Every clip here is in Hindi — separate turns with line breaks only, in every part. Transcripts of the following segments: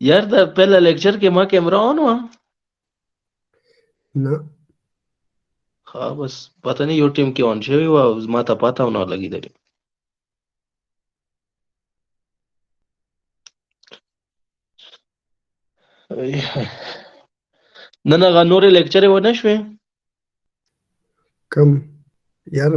यार द पहला लेक्चर के मां कैमरा ऑन हुआ।
ना
हाँ बस पता नहीं यो टीम के ऑन छे हुआ माता पाता होना लगी दे नना गा नोरे लेक्चर है वो नशवे
कम यार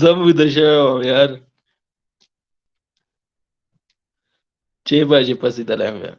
जब विदेश यार 6 बजे पसी तलाम यार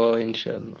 वो इंशाल्लाह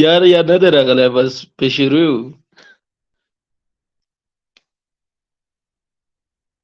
यार यार न दे रहा बस पेशिरू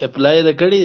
अप्लाई द कड़ी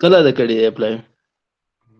कला द कड़ी अप्लाई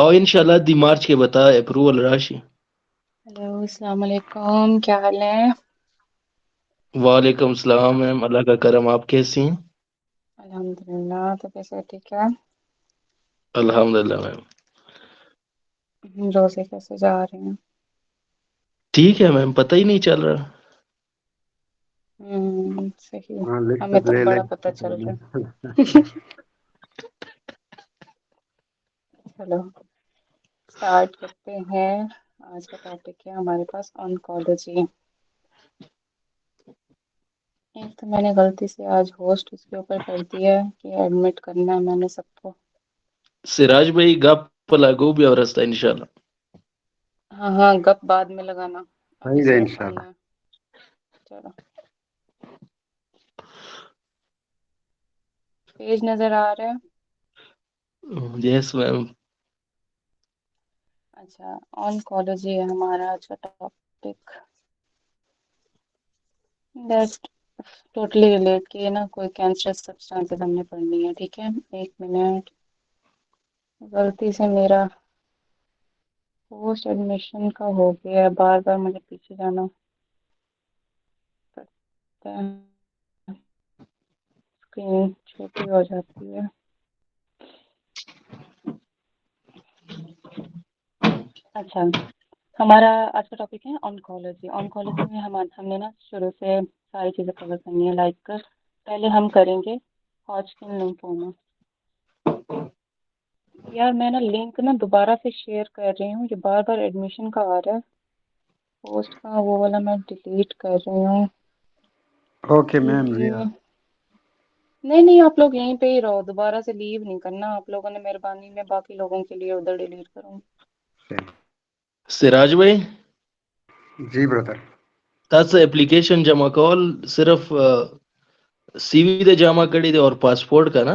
और इंशाल्लाह दी मार्च के बता अप्रूवल राशि
हेलो अस्सलाम वालेकुम, क्या हाल है?
वालेकुम सलाम मैम अल्लाह का करम आप कैसी हैं
अल्हम्दुलिल्लाह। तो कैसे ठीक है?
अल्हम्दुलिल्लाह मैम
रोजे कैसे जा रहे हैं?
ठीक है मैम पता ही नहीं चल रहा
सही।
हाँ लिख
हमें तो
ले ले
बड़ा पता चल रहा है। चलो स्टार्ट करते हैं। आज का टॉपिक है हमारे पास ऑन्कोलॉजी। एक तो मैंने गलती से आज होस्ट उसके ऊपर कर दिया है कि एडमिट करना है मैंने सबको।
सिराज भाई गप लागू भी और रास्ता इंशाल्लाह
हाँ हाँ, गप बाद में लगाना, अभी
सही है
स्टार्ट करना
इंशाल्लाह
है। चलो पेज नजर आ रहा है?
यस मैम
अच्छा, ऑन्कोलॉजी है हमारा आज का टॉपिक। दैट टोटली रिलेट किए ना, कोई कैंसर सब्सटेंसेस हमने पढ़नी है, ठीक है। एक मिनट, गलती से मेरा पोस्ट एडमिशन का हो गया है, बार बार मुझे पीछे जाना पड़ता है, स्क्रीन छोटी हो जाती है। अच्छा, हमारा आज का टॉपिक है ऑन्कोलॉजी। ऑन्कोलॉजी में हमने ना शुरू से सारी चीज़ें कवर करनी है। लाइक पहले हम करेंगे हॉजकिन लिम्फोमा। यार मैं ना लिंक ना दोबारा से शेयर कर रही हूँ, ये बार बार एडमिशन का आ रहा है। पोस्ट का वो वाला मैं डिलीट कर रही हूँ
ओके मैम
क्योंकि नहीं नहीं, आप लोग यहीं पे ही रहो, दोबारा से लीव नहीं करना आप लोगों ने, मेहरबानी में बाकी लोगों के लिए उधर डिलीट करूँ।
सिराज भाई
जी ब्रदर
तास एप्लीकेशन जमा कॉल सिर्फ सीवी दे जमा करी दे और पासपोर्ट का ना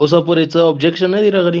उसा पर इट्स ऑब्जेक्शन है दिरा करी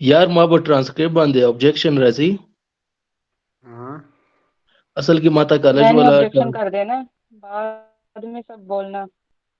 यार मां वो ट्रांसक्रिप्ट बांधे ऑब्जेक्शन रसी
हाँ
असल की माता कॉलेज
मैंने
वाला
ऑब्जेक्शन कर देना, बाद में सब बोलना,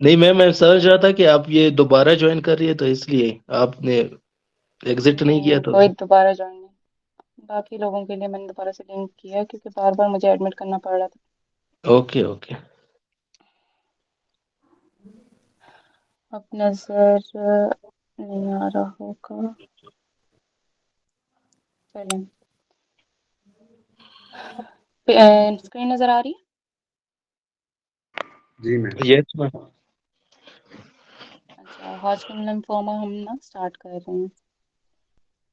नहीं मैं समझ रहा था कि आप ये दोबारा ज्वाइन कर रही है तो इसलिए आपने एग्जिट नहीं किया
नहीं,
तो
कोई दोबारा ज्वाइन नहीं, बाकी लोगों के लिए मैंने दोबारा से लिंक किया क्योंकि बार बार मुझे एडमिट करना पड़ रहा था।
ओके ओके
अब नजर नहीं आ रहा होगा, चलें। स्क्रीन नजर आ रही है?
जी मैम
यस मैम
अच्छा, हॉजकिन लिम्फोमा हम ना स्टार्ट कर रहे हैं।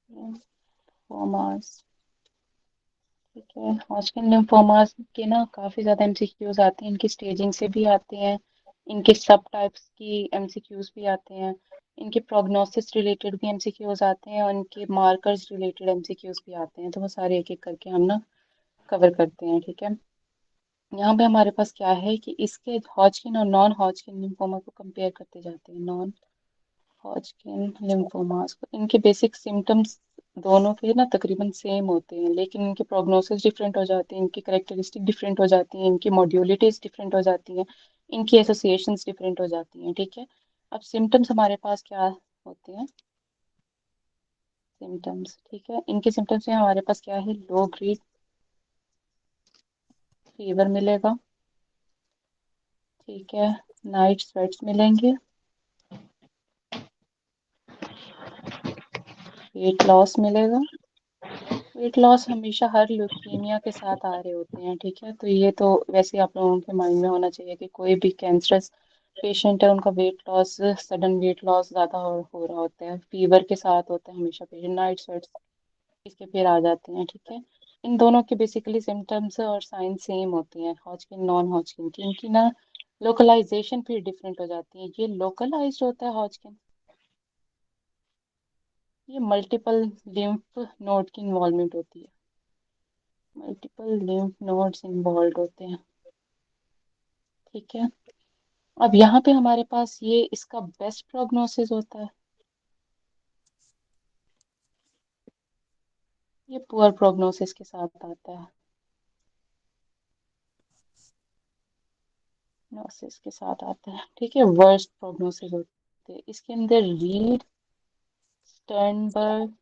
लिम्फोमास, ठीक है। हॉजकिन लिम्फोमास के ना काफ़ी ज़्यादा एमसीक्यूज आते हैं, इनकी स्टेजिंग से भी आते हैं, इनके सब टाइप्स की एमसीक्यूज भी आते हैं, इनके प्रोग्नोसिस रिलेटेड भी एमसीक्यूज आते हैं और इनके मार्कर्स रिलेटेड एमसीक्यूज भी आते हैं। तो वो सारे एक एक करके हम ना कवर करते हैं, ठीक है। यहाँ पे हमारे पास क्या है कि इसके हॉजकिन और नॉन हॉजकिन लिम्फोमा को कंपेयर करते जाते हैं। नॉन हॉजकिन लिम्फोमास को, इनके बेसिक सिम्टम्स दोनों के ना तकरीबन सेम होते हैं, लेकिन इनके प्रोग्नोसिस डिफरेंट हो जाते हैं, इनकी करेक्टरिस्टिक डिफरेंट हो जाती हैं, इनकी मॉड्यूलिटीज डिफरेंट हो जाती हैं, इनकी एसोसिएशंस डिफरेंट हो जाती हैं, ठीक है। अब सिम्टम्स हमारे पास क्या होते हैं, सिम्टम्स, ठीक है। इनके सिम्टम्स में हमारे पास क्या है, लो ग्रेड फीवर मिलेगा, ठीक है। नाइट स्वेट्स मिलेंगे, वेट लॉस मिलेगा। वेट लॉस हमेशा हर ल्यूकीमिया के साथ आ रहे होते हैं, ठीक है। तो ये तो वैसे आप लोगों के माइंड में होना चाहिए कि कोई भी कैंसरस पेशेंट है उनका weight loss, sudden weight loss ज्यादा हो रहा होता है, फीवर के साथ होता है हमेशा पेशेंट, नाइट स्वेट्स इसके फिर आ जाते हैं, ठीक है। इन दोनों के बेसिकली सिम्टम्स और साइन सेम होते हैं, हॉजकिन नॉन हॉजकिन की। इनकी ना लोकलाइजेशन फिर डिफरेंट हो जाती है। ये लोकलाइज्ड होता है हॉजकिन, ये मल्टीपल लिम्फ नोड की इन्वॉल्वमेंट होती है, मल्टीपल लिम्फ नोड्स इन्वॉल्व होते हैं, ठीक है। अब यहाँ पे हमारे पास ये इसका बेस्ट प्रोग्नोसिस होता है, ये पुअर प्रोग्नोसिस के साथ आता है, प्रोग्नोसिस के साथ आता है, ठीक है। वर्स्ट प्रोग्नोसिस होते हैं इसके अंदर, रीड स्टर्नबर्ग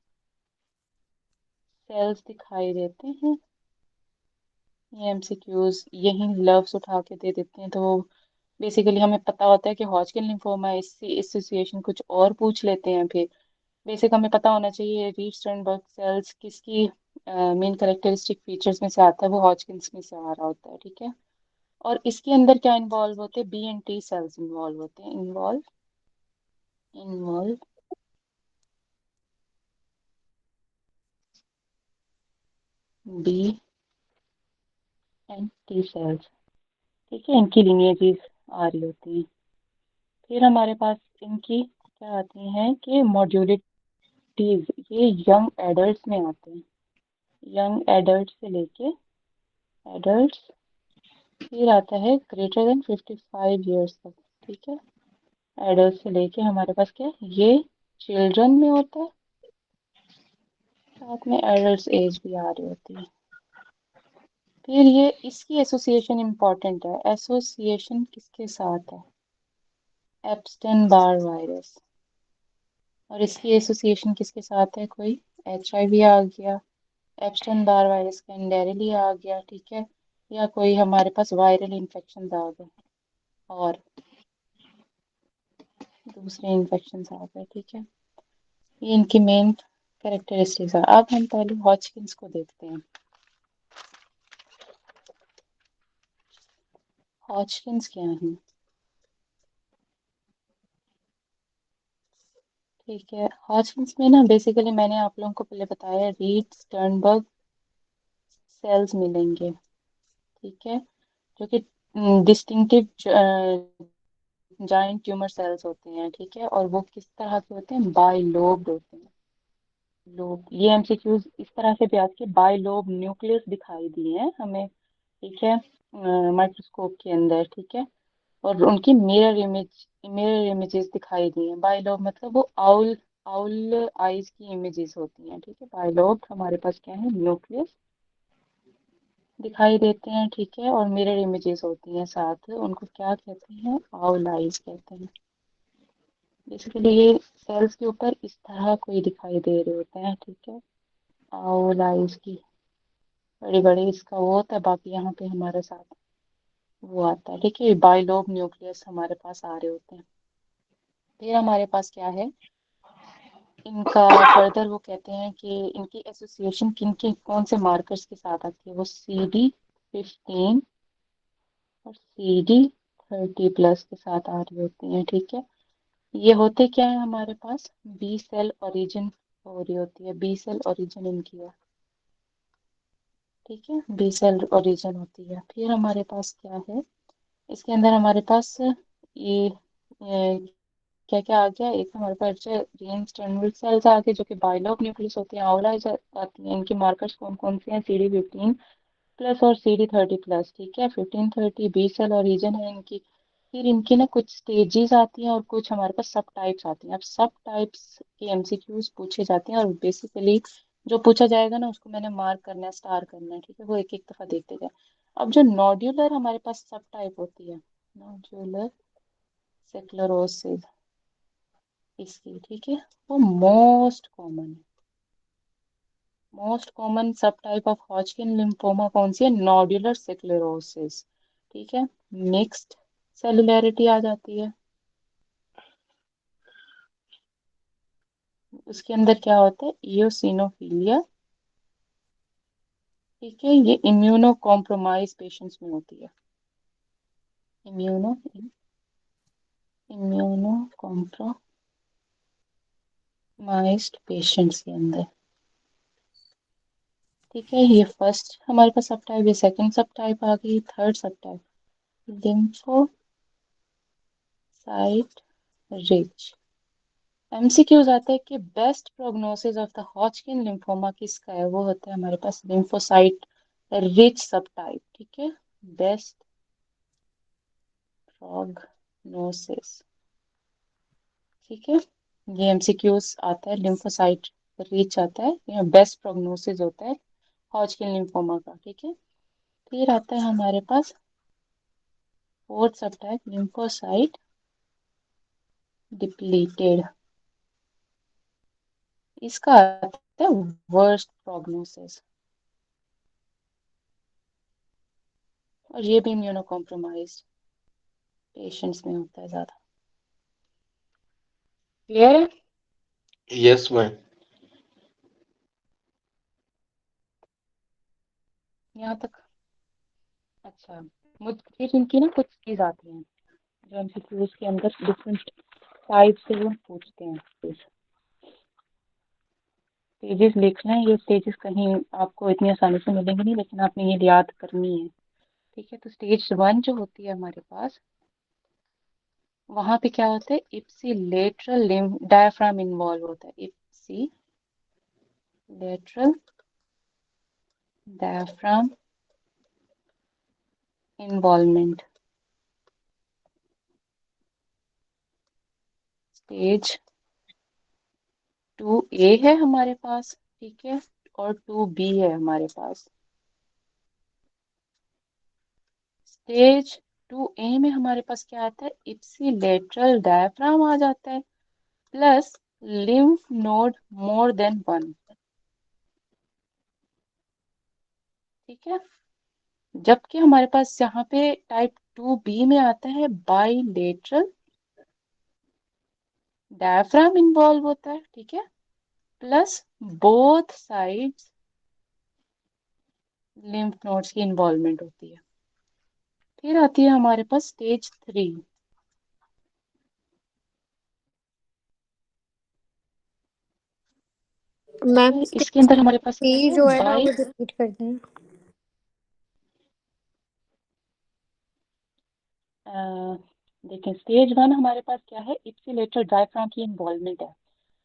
सेल्स दिखाई देते हैं। ये एमसीक्यूज यही लव्स उठा के दे देते हैं, तो बेसिकली हमें पता होता है कि हॉजकिन लिम्फोमा, इससे एसोसिएशन कुछ और पूछ लेते हैं फिर। बेसिक हमें पता होना चाहिए रीड स्टर्नबर्ग सेल्स किसकी मेन कैरेक्टरिस्टिक फीचर्स में से आता है, वो हॉजकिंस में से आ रहा होता है, ठीक है। और इसके अंदर क्या इन्वॉल्व होते हैं, B and T cells involve होते हैं, involve involve B and T cells, ठीक है। इनकी लिनिएजेस आ रही होती हैं। फिर हमारे पास इनकी क्या आती हैं कि मॉड्यूलिटीज, ये यंग एडल्ट्स में आते हैं, यंग एडल्ट से लेके एडल्ट, फिर आता है ग्रेटर देन 55 ईयर्स तक, ठीक है। एडल्ट से लेके हमारे पास क्या है, ये चिल्ड्रन में होता है, साथ में एडल्ट एज भी आ रही होती है। फिर ये इसकी एसोसिएशन इंपॉर्टेंट है, एसोसिएशन किसके साथ है, एप्स्टेन बार वायरस। और इसकी एसोसिएशन किसके साथ है, कोई HIV आ गया, एप्स्टेन बार वायरस कैंडेरिली आ गया, ठीक है, या कोई हमारे पास वायरल इन्फेक्शन आ गए और दूसरे इन्फेक्शन आ गए, ठीक है। ये इनकी मेन कैरेक्टरिस्टिक्स है। अब हम पहले हॉजकिंस को देखते हैं। हॉजकिंस क्या है, ठीक है। हॉजकिंस में ना बेसिकली मैंने आप लोगों को पहले बताया, रीड स्टर्नबर्ग सेल्स मिलेंगे, ठीक है, जो कि डिस्टिंक्टिव जाइंट ट्यूमर सेल्स होते हैं, ठीक है। और वो किस तरह के होते हैं, बाइलोब्ड होते हैं, लोब। ये एमसीक्यूज इस तरह से भी आती है, बाइलोब न्यूक्लियस दिखाई दिए हैं हमें, ठीक है, माइक्रोस्कोप के अंदर, ठीक है। और उनकी मिरर इमेजेस दिखाई दी हैं। बाइलोब मतलब वो आउल आउल आइज की इमेजेस होती हैं, ठीक है। बाइलोब हमारे पास क्या है, न्यूक्लियस दिखाई देते हैं, ठीक है, और मिरर इमेजेस होती हैं साथ, उनको क्या कहते हैं, आउल आइज कहते हैं। बेसिकली ये सेल्स के ऊपर इस तरह कोई दिखाई दे रहे होते हैं, ठीक है, आउल आइज की बड़ी बड़ी इसका वो होता है, बाकी यहाँ पे हमारे साथ वो आता है, ठीक है। बाइलोब न्यूक्लियस हमारे पास आ रहे होते हैं। फिर हमारे पास क्या है, इनका फर्दर वो कहते हैं कि इनकी एसोसिएशन किन के कौन से मार्कर्स के साथ आती है, वो CD15 और CD30+ के साथ आ रही होती हैं, ठीक है। ये होते क्या है, हमारे पास बी सेल ओरिजिन हो रही होती है, बी सेल ओरिजिन इनकी है, ठीक है, बी सेल ओरिजिन होती है। फिर हमारे पास क्या है, इसके अंदर हमारे पास ये क्या क्या आ गया, एक हमारे पास रेन स्टर्नबर्ग सेल्स आ गए जो कि बाइलोब न्यूक्लियस होती हैं, आउला आती हैं। इनके मार्कर्स कौन कौन से हैं, CD15 प्लस और CD30 प्लस, ठीक है। 1530 बी सेल ओरिजिन है इनकी। फिर इनकी ना कुछ स्टेजेस आती हैं और कुछ हमारे पास सब टाइप्स आती हैं। अब सब टाइप्स के MCQs पूछे जाते हैं और बेसिकली जो पूछा जाएगा ना उसको मैंने मार्क करना है, स्टार करना है, ठीक है। वो एक एक दफा देखते जाए। अब जो नोड्यूलर हमारे पास सब टाइप होती है, नोड्यूलर सेक्लरोसिस इसकी, ठीक है, वो most common sub type of Hodgkin lymphoma कौन सी है? नोड्यूलर सेक्लेरोसिस, ठीक है। मिक्स्ड सेलुलैरिटी आ जाती है। उसके अंदर क्या होता है? इयोसिनोफिलिया, ठीक है। ये इम्यूनो कॉम्प्रोमाइज पेशेंट्स में होती है। इम्यूनो इम्यूनो कॉम्प्रोमाइज्ड पेशेंट्स के अंदर, ठीक है। ये फर्स्ट हमारे पास सब टाइप, ये सेकंड सब टाइप आ गई। थर्ड सब टाइप लिम्फोसाइट रिच। MCQs आता है कि best prognosis of the Hodgkin lymphoma किसका है? वो होता है हमारे पास लिम्फोसाइट रिच सब टाइप, ठीक है। बेस्ट प्रोग्नोसिस, ठीक है। ये MCQs आता है, लिम्फोसाइट रिच आता है, ये बेस्ट प्रोग्नोसिस होता है हॉजकिन लिम्फोमा का, ठीक है। फिर आता है हमारे पास फोर्थ सब टाइप लिम्फोसाइट डिप्लीटेड। इसका आता है वर्स्ट प्रोग्नोसिस और ये भी इम्यूनो कॉम्प्रोमाइज्ड पेशेंट्स में होता है ज्यादा। क्लियर है
यस मैम।
यहाँ तक? अच्छा, फिर इनकी ना कुछ चीज आती हैं जो MCQs के अंदर डिफरेंट टाइप से वो पूछते हैं। स्टेजेस लिखना है, ये स्टेजेस कहीं आपको इतनी आसानी से मिलेंगे नहीं, लेकिन आपने ये याद करनी है, ठीक है। तो स्टेज 1 जो होती है हमारे पास, वहां पे क्या होता है? इप्सिलेटरल डायफ्राम इन्वॉल्व होता है। Ipsilateral diaphragm involvement. Stage 2A है हमारे पास, ठीक है, और 2B है हमारे पास। स्टेज 2A में हमारे पास क्या आता है? इप्सिलेटरल डायफ्राम आ जाता है plus lymph node more than 1, ठीक है। जबकि हमारे पास यहाँ पे टाइप 2B में आता है बाइलेटरल डायफ्राम इन्वॉल्व होता है, ठीक है, plus both sides lymph nodes की इन्वॉल्वमेंट होती है। फिर आती है हमारे पास स्टेज 3।
मैम
इसके अंदर हमारे पास क्या
स्टेज
है?
जो है ना वो रिपीट कर दें।
देखें, स्टेज 1 हमारे पास क्या है? इप्सिलेटरल डायफ्राम की इन्वॉल्वमेंट है।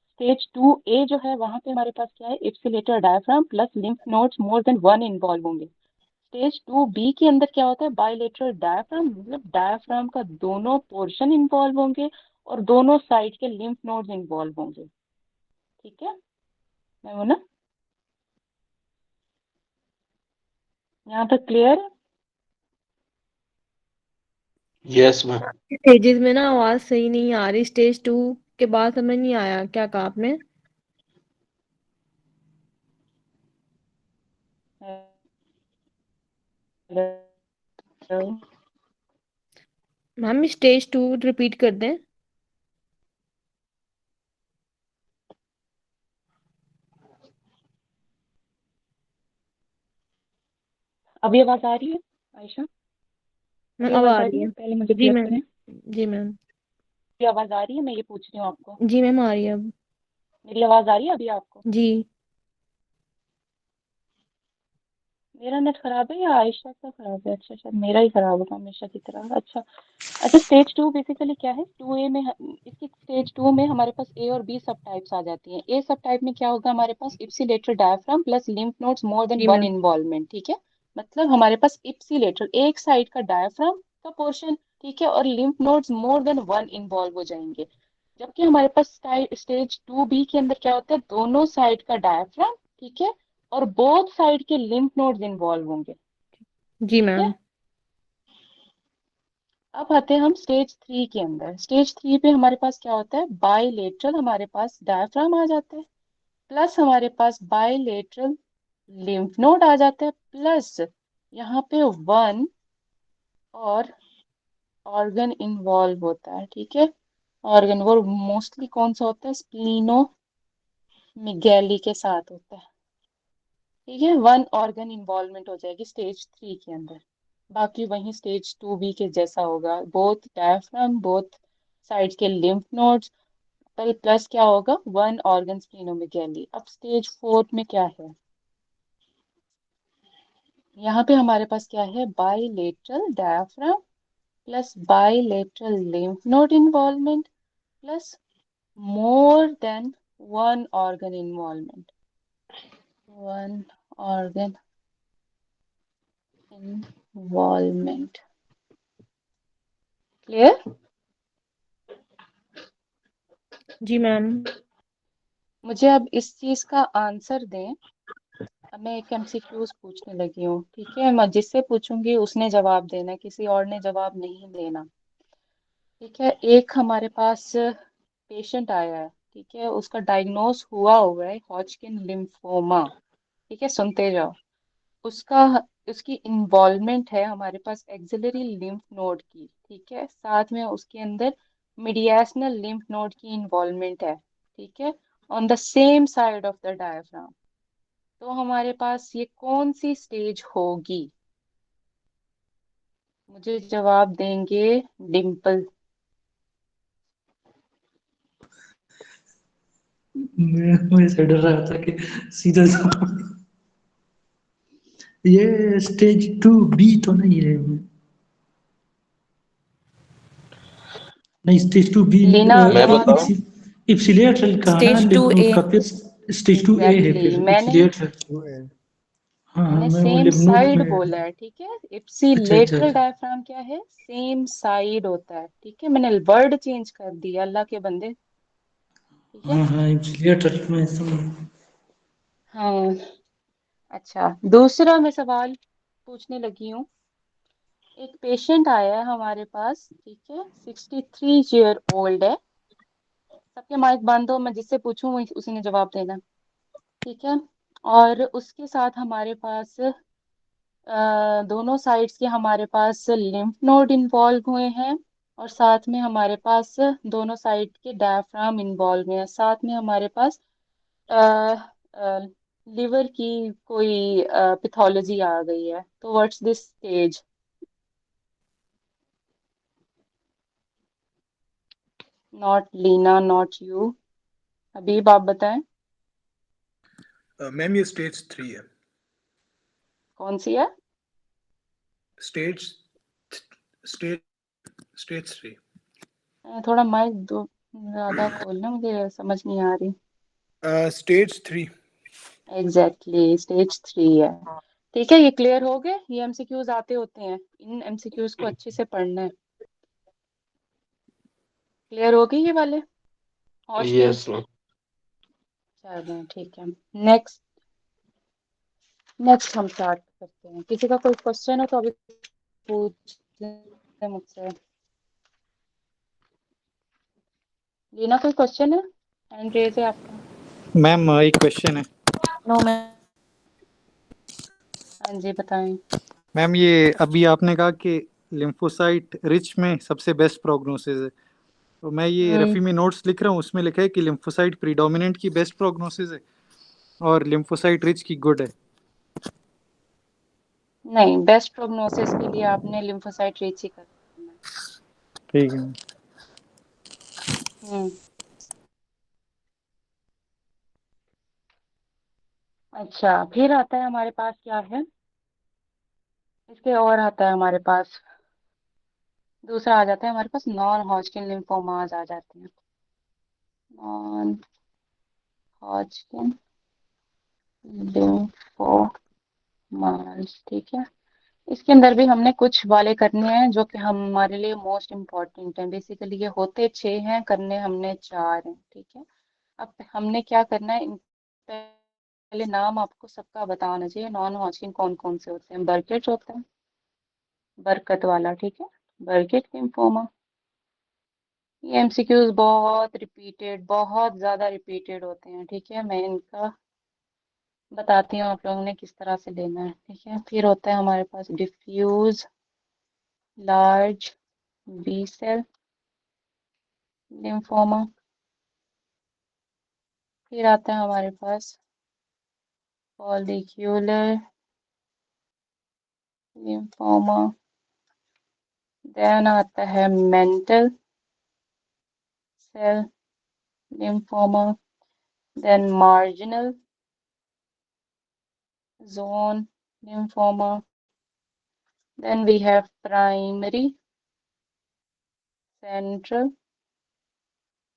स्टेज 2A जो है वहां पे हमारे पास क्या है? Ipsilateral diaphragm plus lymph nodes more then 1 involve होंगे। स्टेज 2B के अंदर क्या होता है? बाइलेटरल डायफ्राम, मतलब डायफ्राम का दोनों पोर्शन इन्वॉल्व होंगे और दोनों साइड के लिम्फ नोड्स इन्वॉल्व होंगे, ठीक है। मैं वो ना यहाँ तक क्लियर है?
Yes ma'am.
स्टेजेस में ना आवाज सही नहीं आ रही। स्टेज 2 के बाद समझ नहीं आया क्या कहा आपने। मैम स्टेज 2 रिपीट कर दें।
अभी आवाज आ रही है आयशा?
मैम
अभी
अब
आवाज
आ
आ
रही
रही है?
है।
पहले मुझे
जी
क्लियर
मैम।
करें।
जी मैम।
अभी आवाज आ रही है? मैं ये पूछ रही हूँ आपको,
जी मैम आ रही है अब।
मेरी आवाज आ रही है अभी आपको?
जी
मेरा नेट खराब है या आयशा का खराब है? अच्छा, शायद मेरा ही खराब होगा हमेशा की तरह। अच्छा, स्टेज 2 बेसिकली क्या है? 2A में इसकी स्टेज 2 में हमारे पास A और B सब टाइप्स आ जाती हैं। A सब टाइप में क्या होगा हमारे पास? Ipsilateral diaphragm plus lymph nodes more than
जी
1
मैम।
इन्वॉल्वमेंट, ठीक है। मतलब हमारे पास इप्सिलेटरल एक साइड का डायफ्राम का पोर्शन, ठीक है, और lymph nodes more than one involve हो जाएंगे। जबकि हमारे पास स्टेज 2B के अंदर क्या होता है, दोनों साइड का डायफ्राम, ठीक है, और बोथ साइड के लिम्फ नोड्स इन्वॉल्व होंगे।
जी
ठीक है,
मैम।
अब आते हैं हम स्टेज 3 के अंदर। स्टेज 3 पे हमारे पास क्या होता है, बाइलेटरल हमारे पास डायफ्राम आ जाता है, प्लस हमारे पास बाइलेटरल लिम्फ नोड आ जाता है, प्लस यहाँ पे वन और ऑर्गन इन्वॉल्व होता है। ठीक है, ऑर्गन वो मोस्टली कौन सा होता है, स्प्लीनोमेगैली के साथ होता है। ठीक है, वन ऑर्गन इन्वॉल्वमेंट हो जाएगी स्टेज 3 के अंदर। बाकी वही स्टेज 2B के जैसा होगा, बोथ डायफ्राम बोथ साइड के लिम्फ नोड्स, पर प्लस क्या होगा, वन ऑर्गन स्प्लीनोमेगैली। अब स्टेज 4 में क्या है, यहाँ पे हमारे पास क्या है, bilateral diaphragm plus bilateral lymph node involvement plus more than one organ involvement, one organ involvement। Clear?
जी मैम।
मुझे अब इस चीज का आंसर दें। अब मैं एक MCQs पूछने लगी हूँ, ठीक है, मैं जिससे पूछूंगी उसने जवाब देना, किसी और ने जवाब नहीं देना। ठीक है, एक हमारे पास पेशेंट आया है, ठीक है, उसका डायग्नोस हुआ है हॉजकिन लिम्फोमा। ठीक है, सुनते जाओ। उसका उसकी इन्वॉल्वमेंट है हमारे पास एक्सिलरी लिम्फ नोड की, ठीक है, साथ में उसके अंदर मीडियास्नल लिम्फ नोड की इन्वॉल्वमेंट है, ठीक है, on the same side of the diaphragm. तो हमारे पास ये कौन सी स्टेज होगी? मुझे जवाब देंगे डिम्पल।
मैं से डर रहा था कि सीधा ये स्टेज 2B तो नहीं है। नहीं, स्टेज 2B
लीना
मैं
कहाँ पे?
बताऊं?
इप्सिलेटरल का ना,
स्टेज 2A।
उसका फिर स्टेज 2A है,
एग्जैक्टली,
फिर
मैंने
इप्सिलेटरल।
वो है।
हाँ हाँ,
मैंने
मैं वो
सेम
लिम्फ
साइड
में।
बोला है, ठीक है,
अच्छा अच्छा
इप्सिलेटरल
अच्छा।
डायफ्राम क्या है, सेम साइड होता है। ठीक है, मैंने वर्ड चेंज कर दिया, अल्लाह के बंदे। ठीक है,
हाँ हाँ, इप्सिलेटरल में समझ।
हाँ। अच्छा, दूसरा मैं सवाल पूछने लगी हूँ। एक पेशेंट आया है हमारे पास, ठीक है, 63 ईयर ओल्ड है। सबके माइक बंद हो, मैं जिससे पूछूं उसी ने जवाब देना। ठीक है, और उसके साथ हमारे पास दोनों साइड्स के हमारे पास लिम्फ नोड इन्वॉल्व हुए हैं, और साथ में हमारे पास दोनों साइड के डायफ्राम इन्वॉल्व हुए हैं, साथ में हमारे पास लिवर की कोई पैथोलॉजी आ गई है। तो what's this stage? Not Leena, not you, Habib आप बताएं।
मैम ये स्टेज 3 है।
कौन सी है?
Stage stage stage 3।
थोड़ा माइक दो ज्यादा खोलना, मुझे समझ नहीं आ रही।
स्टेज 3।
एग्जैक्टली, स्टेज 3 है। ठीक है, ये क्लियर हो गए। ये MCQs आते होते हैं, इन MCQs को अच्छे से पढ़ना है। क्लियर हो गई ये वाले? होश में?
Yes ma'am.
चलें, ठीक है। नेक्स्ट नेक्स्ट हम स्टार्ट करते हैं। किसी का कोई क्वेश्चन हो तो अभी पूछ लें मुझसे। लीना, कोई क्वेश्चन है? हैंड रेज है आपका।
मैम एक क्वेश्चन है।
No ma'am.
हाँ जी, बताएं।
मैम ये अभी आपने कहा कि लिम्फोसाइट रिच में सबसे बेस्ट प्रोग्नोसिस है, तो मैं ये
हम्म
रफ़ी में नोट्स लिख रहा हूँ, उसमें लिखा है कि लिम्फोसाइट प्रीडोमिनेंट की बेस्ट प्रोग्नोसिस है और लिम्फोसाइट रिच की गुड है।
नहीं, बेस्ट प्रोग्नोसिस के लिए आपने लिम्फोसाइट रिच ही करना है।
ठीक है।
हम्म अच्छा, फिर आता है हमारे पास क्या है, इसके और आता है हमारे पास, दूसरा आ जाता है हमारे पास, नॉन हॉजकिन लिम्फोमास आ जाते हैं। नॉन हॉजकिन लिम्फोमा, मार्च, ठीक है। इसके अंदर भी हमने कुछ वाले करने हैं जो कि हमारे लिए मोस्ट इम्पॉर्टेंट हैं। बेसिकली ये होते 6 हैं, करने हमने 4 हैं, ठीक है। अब हमने क्या करना है, पहले नाम आपको सबका बताना चाहिए। नॉन हॉजकिन कौन कौन से होते हैं? बर्केट होता है, बरकत वाला, ठीक है, बर्केट लिम्फोमा। ये एमसीक्यूज बहुत रिपीटेड, बहुत ज्यादा रिपीटेड होते हैं, ठीक है। मैं इनका बताती हूँ आप लोगों ने किस तरह से लेना है, ठीक है। फिर होता है हमारे पास diffuse large B cell lymphoma. फिर आता है हमारे पास फॉलिक्यूलर लिम्फोमा। देन आता है mantle cell lymphoma. Then marginal zone lymphoma. Then we have primary central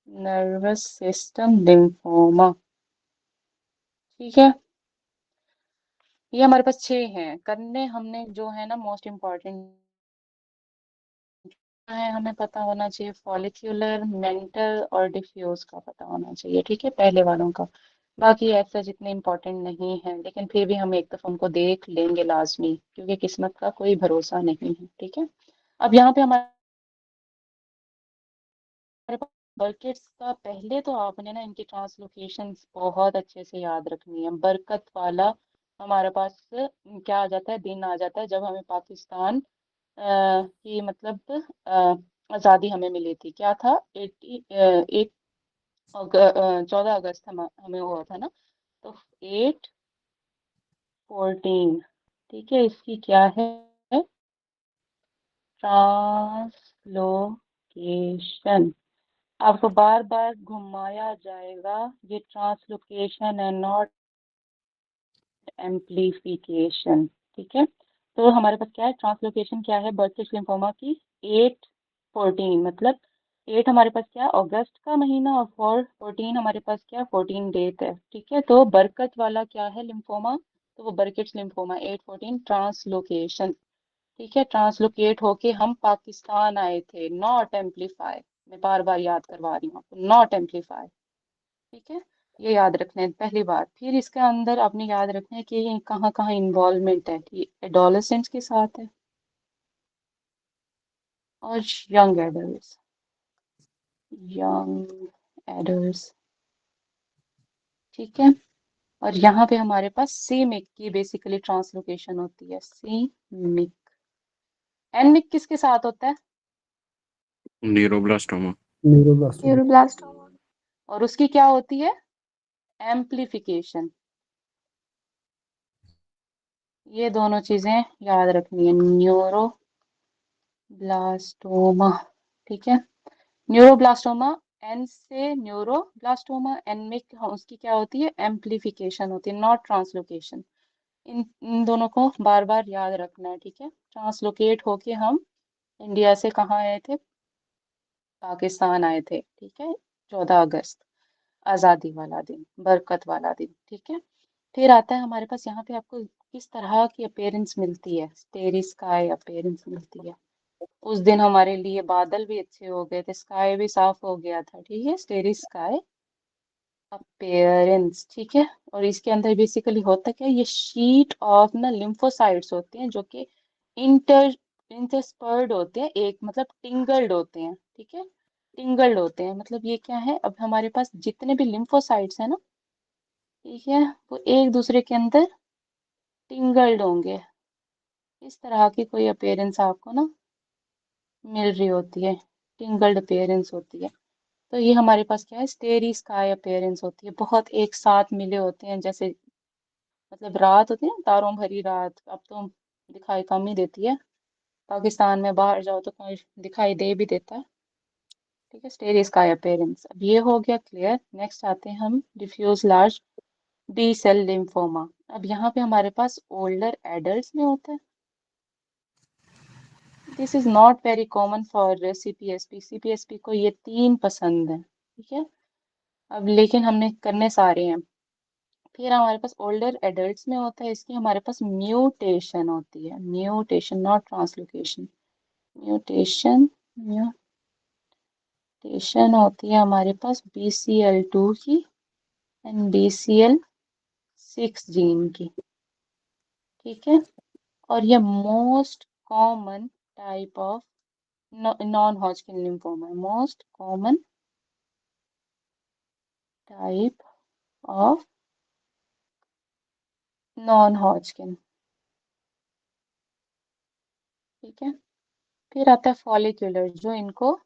nervous system lymphoma, ठीक है। ये हमारे पास 6 हैं करने हमने, जो है ना मोस्ट इम्पॉर्टेंट है, हमें पता होना चाहिए फॉलिक्यूलर, मेंटल और डिफ्यूज का पता होना चाहिए, ठीक है, पहले वालों का। बाकी ऐसा जितने इम्पोर्टेंट नहीं है, लेकिन फिर भी हम एक दफा उनको देख लेंगे लाजमी, क्योंकि किस्मत का कोई भरोसा नहीं है, ठीक है। अब यहाँ पे हमारे पास बर्केट्स का, पहले तो आपने ना इनकी ट्रांसलोकेशंस बहुत अच्छे से याद रखनी है। बरकत वाला हमारे पास क्या आ जाता है, दिन आ जाता है जब हमें पाकिस्तान की मतलब आज़ादी हमें मिली थी। क्या था, 14 अगस्त हमें हुआ था ना, तो 8/14, ठीक है। इसकी क्या है, ट्रांसलोकेशन। आपको बार बार घुमाया जाएगा, ये ट्रांसलोकेशन है, नॉट एम्प्लीफिकेशन, ठीक है। तो हमारे पास क्या है, ट्रांसलोकेशन क्या है बर्किश लिम्फोमा की, 8/14, मतलब 8 हमारे पास क्या है, अगस्त का महीना, और 14 हमारे पास क्या है, 14 डेट है, ठीक है। तो बरकत वाला क्या है लिम्फोमा, तो वो बर्किश लिम्फोमा 8/14 ट्रांसलोकेशन, ठीक है। ट्रांसलोकेट होके हम पाकिस्तान आए थे, नॉट एम्पलीफाई। मैं बार बार याद करवा रही हूँ आपको, नॉट एम्पलीफाई, ठीक है। ये याद रखना है पहली बात। फिर इसके अंदर आपने याद रखना है कि ये कहाँ कहाँ इन्वॉल्वमेंट है, कि एडोलेसेंट्स के साथ है और यंग एडल्ट, यंग एडल्ट, ठीक है। और यहाँ पे हमारे पास सीमिक की बेसिकली ट्रांसलोकेशन होती है, सीमिक। एनमिक किसके साथ होता है,
न्यूरोब्लास्टोमा।
न्यूरोब्लास्टोमा।
न्यूरोब्लास्टोमा।
और उसकी क्या होती है, एम्प्लीफिकेशन। ये दोनों चीजें याद रखनी है, न्यूरोब्लास्टोमा, ठीक है। न्यूरोब्लास्टोमा, एन से न्यूरोब्लास्टोमा, एन में उसकी क्या होती है, एम्प्लीफिकेशन होती है, नॉट ट्रांसलोकेशन। इन दोनों को बार बार याद रखना है, ठीक है। ट्रांसलोकेट होके हम इंडिया से कहाँ आए थे, पाकिस्तान आए थे, ठीक है, 14 अगस्त, आज़ादी वाला दिन, बरकत वाला दिन, ठीक है। फिर आता है हमारे पास यहाँ पे आपको किस तरह की अपीयरेंस मिलती है, स्टेरी स्काई अपीयरेंस मिलती है। उस दिन हमारे लिए बादल भी अच्छे हो गए थे, स्काई भी साफ हो गया था, ठीक है, स्टेरी स्काई अपीयरेंस, ठीक है। और इसके अंदर बेसिकली होता क्या है, ये शीट ऑफ ना लिम्फोसाइट्स होते हैं जो कि इंटर इंटरस्पर्ड होते हैं, एक मतलब टिंगल्ड होते हैं, ठीक है, टिंगल्ड होते हैं। मतलब ये क्या है, अब हमारे पास जितने भी लिम्फोसाइट्स हैं ना, ठीक है, वो एक दूसरे के अंदर टिंगल्ड होंगे। इस तरह की कोई अपीयरेंस आपको ना मिल रही होती है, टिंगल्ड अपीयरेंस होती है। तो ये हमारे पास क्या है, स्टेरी स्काई अपीयरेंस होती है, बहुत एक साथ मिले होते हैं, जैसे मतलब रात होती है ना, तारों भरी रात। अब तो दिखाई कम ही देती है, पाकिस्तान में बाहर जाओ तो कहीं दिखाई दे भी देता है, ठीक है, स्टेरी स्काई अपीयरेंस। अब ये हो गया क्लियर। नेक्स्ट आते हैं हम diffuse large B cell lymphoma. अब यहाँ पे हमारे पास ओल्डर एडल्ट में होता है। This is not very common for CPSP. CPSP को ये 3 पसंद है, ठीक है। अब लेकिन हमने करने सारे हैं। फिर हमारे पास ओल्डर एडल्ट्स में होता है, इसकी हमारे पास म्यूटेशन होती है, mutation not translocation, mutation mutation होती है हमारे पास BCL2 की एंड BCL6 जीन की, ठीक है। और ये most common type of non Hodgkin lymphoma, most common type of non Hodgkin, ठीक है। फिर आता है फॉलिक्यूलर, जो इनको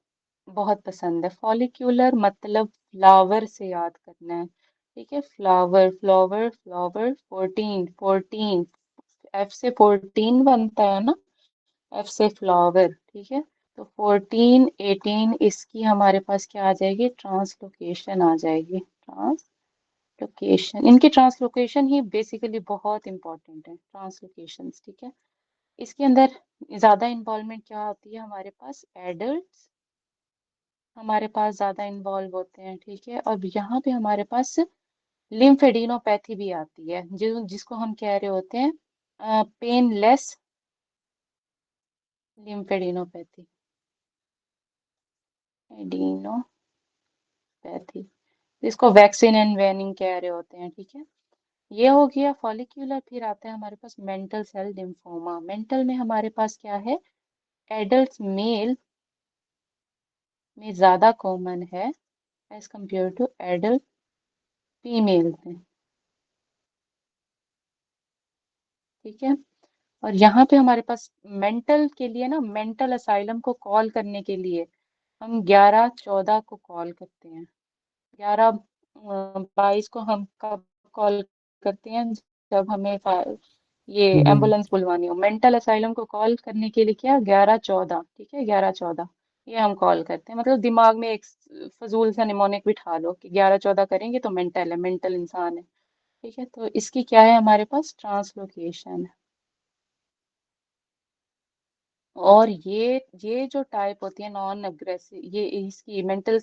बहुत पसंद है। फॉलिक्यूलर मतलब फ्लावर से याद करना है, ठीक है। फ्लावर फ्लावर फ्लावर 14 14, F से 14 बनता है ना, F से फ्लावर, ठीक है। तो 14 18 इसकी हमारे पास क्या आ जाएगी, ट्रांसलोकेशन आ जाएगी, ट्रांसलोकेशन। इनकी ट्रांसलोकेशन ही बेसिकली बहुत इंपॉर्टेंट है, ट्रांसलोकेशन, ठीक है। इसके अंदर ज्यादा इन्वॉल्वमेंट क्या होती है, हमारे पास एडल्ट हमारे पास ज्यादा इन्वॉल्व होते हैं, ठीक है। और यहाँ पे हमारे पास लिम्फेडिनोपैथी भी आती है, जिसको हम कह रहे होते हैं पेनलेस लिम्फेडिनोपैथी, एडिनोपैथी, जिसको वैक्सीन एंड वेनिंग कह रहे होते हैं, ठीक है। ये हो गया फॉलिक्यूलर। फिर आता है हमारे पास मेंटल सेल लिम्फोमा। मेंटल में हमारे पास क्या है, एडल्ट मेल में ज्यादा कॉमन है as compared to adult female में, ठीक है। और यहाँ पे हमारे पास मेंटल के लिए ना, मेंटल असाइलम को कॉल करने के लिए हम 11-14 को कॉल करते हैं। 11-22 को हम कब कॉल करते हैं, जब हमें ये एम्बुलेंस बुलवानी हो। मेंटल असाइलम को कॉल करने के लिए क्या, 11-14, ठीक है, 11-14 ये हम कॉल करते हैं। मतलब दिमाग में एक फजूल सा निमोनिक बिठा लो कि 11-14 करेंगे तो मेंटल है, मेंटल इंसान है, ठीक है। तो इसकी क्या है हमारे पास, ट्रांसलोकेशन। और ये जो टाइप होती है नॉन अग्रेसिव, ये इसकी मेंटल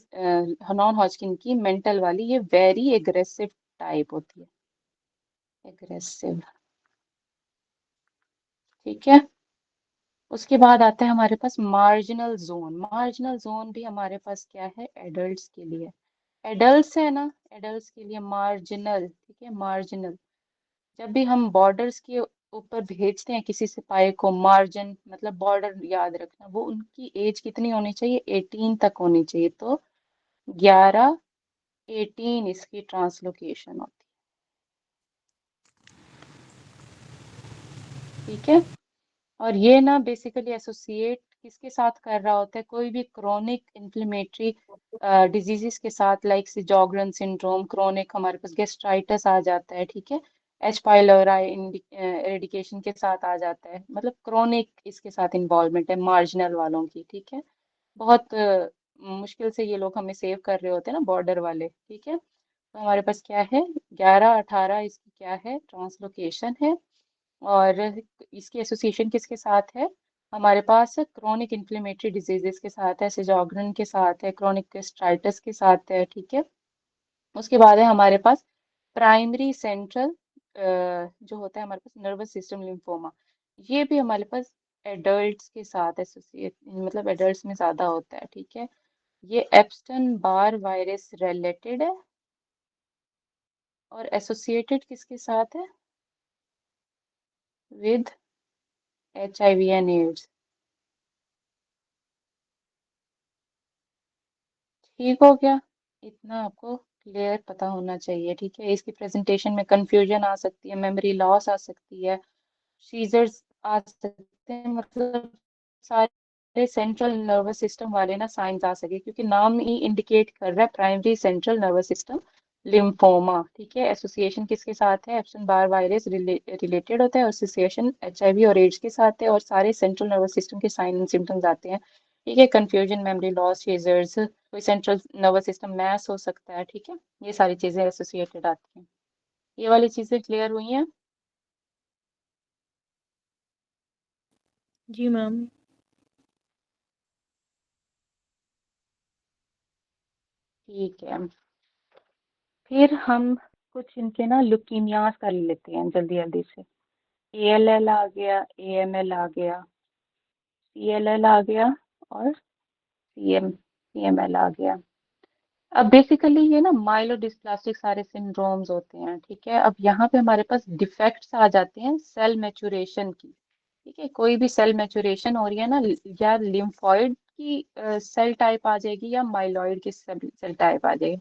नॉन हॉजकिन की मेंटल वाली, ये वेरी एग्रेसिव टाइप होती है, एग्रेसिव, ठीक है। उसके बाद आता है हमारे पास मार्जिनल जोन। मार्जिनल जोन भी हमारे पास क्या है, एडल्ट्स के लिए, एडल्ट्स है ना, एडल्ट्स के लिए मार्जिनल, ठीक है, मार्जिनल। जब भी हम बॉर्डर्स के ऊपर भेजते हैं किसी सिपाही को, मार्जिन मतलब बॉर्डर याद रखना, वो उनकी एज कितनी होनी चाहिए, 18 तक होनी चाहिए। तो 11-18 इसकी ट्रांसलोकेशन होती है, ठीक है। और ये ना बेसिकली एसोसिएट किसके साथ कर रहा होता है, कोई भी क्रोनिक इन्फ्लेमेटरी डिजीजेस के साथ, लाइक सिजोग्रेन सिंड्रोम, क्रोनिक हमारे पास गेस्ट्राइटिस आ जाता है, ठीक है। एच पाइलोराई एरिडिकेशन के साथ आ जाता है, मतलब क्रोनिक इसके साथ इन्वॉल्वमेंट है मार्जिनल वालों की, ठीक है। बहुत मुश्किल से ये लोग हमें सेव कर रहे होते हैं ना, बॉर्डर वाले, ठीक है। तो हमारे पास क्या है, 11-18 इसकी क्या है, ट्रांसलोकेशन है। और इसकी एसोसिएशन किसके साथ है, हमारे पास क्रोनिक इन्फ्लेमेटरी डिजीजेस के साथ है, सिजोग्रेन के साथ है, क्रोनिक गेस्ट्राइटिस के साथ है, ठीक है। उसके बाद है हमारे पास प्राइमरी सेंट्रल जो होता है हमारे पास नर्वस सिस्टम लिम्फोमा। ये भी हमारे पास एडल्ट्स के साथ एसोसिएट, मतलब एडल्ट्स में ज्यादा होता है, ठीक है। ये एप्स्टन बार वायरस रिलेटेड है और एसोसिएटेड किसके साथ है, विद HIV एंड एड्स, ठीक हो गया। इतना आपको क्लियर पता होना चाहिए, ठीक है। इसकी प्रेजेंटेशन में कंफ्यूजन आ सकती है, मेमोरी लॉस आ सकती है, सीजर्स आ सकते हैं, मतलब सारे सेंट्रल नर्वस सिस्टम वाले ना साइंस आ सके, क्योंकि नाम ही इंडिकेट कर रहा है primary central nervous system lymphoma, ठीक है। एसोसिएशन किसके साथ है, एप्सन बार वायरस रिलेटेड होता है, एसोसिएशन HIV और एड्स के साथ है, और सारे सेंट्रल नर्वस सिस्टम के साइन एंड सिम्टम्स आते हैं, ठीक है। कंफ्यूजन, मेमोरी लॉस, सीजर्स, कोई सेंट्रल नर्वस सिस्टम मैस हो सकता है, ठीक है। ये सारी चीजें एसोसिएटेड आती हैं। ये वाली चीजें क्लियर हुई हैं,
जी मैम।
ठीक है। फिर हम कुछ इनके ना ल्यूकीमियास कर लेते हैं जल्दी जल्दी से। ALL आ गया, AML आ गया, CLL आ गया और CML आ गया। अब बेसिकली ये ना माइलोडिस्प्लास्टिक सारे सिंड्रोम्स होते हैं, ठीक है। अब यहाँ पे हमारे पास डिफेक्ट्स आ जाते हैं सेल मैचुरेशन की, ठीक है। कोई भी सेल मैचुरेशन हो रही है ना, या लिम्फोइड की सेल टाइप आ जाएगी या माइलॉइड की सेल टाइप आ जाएगी,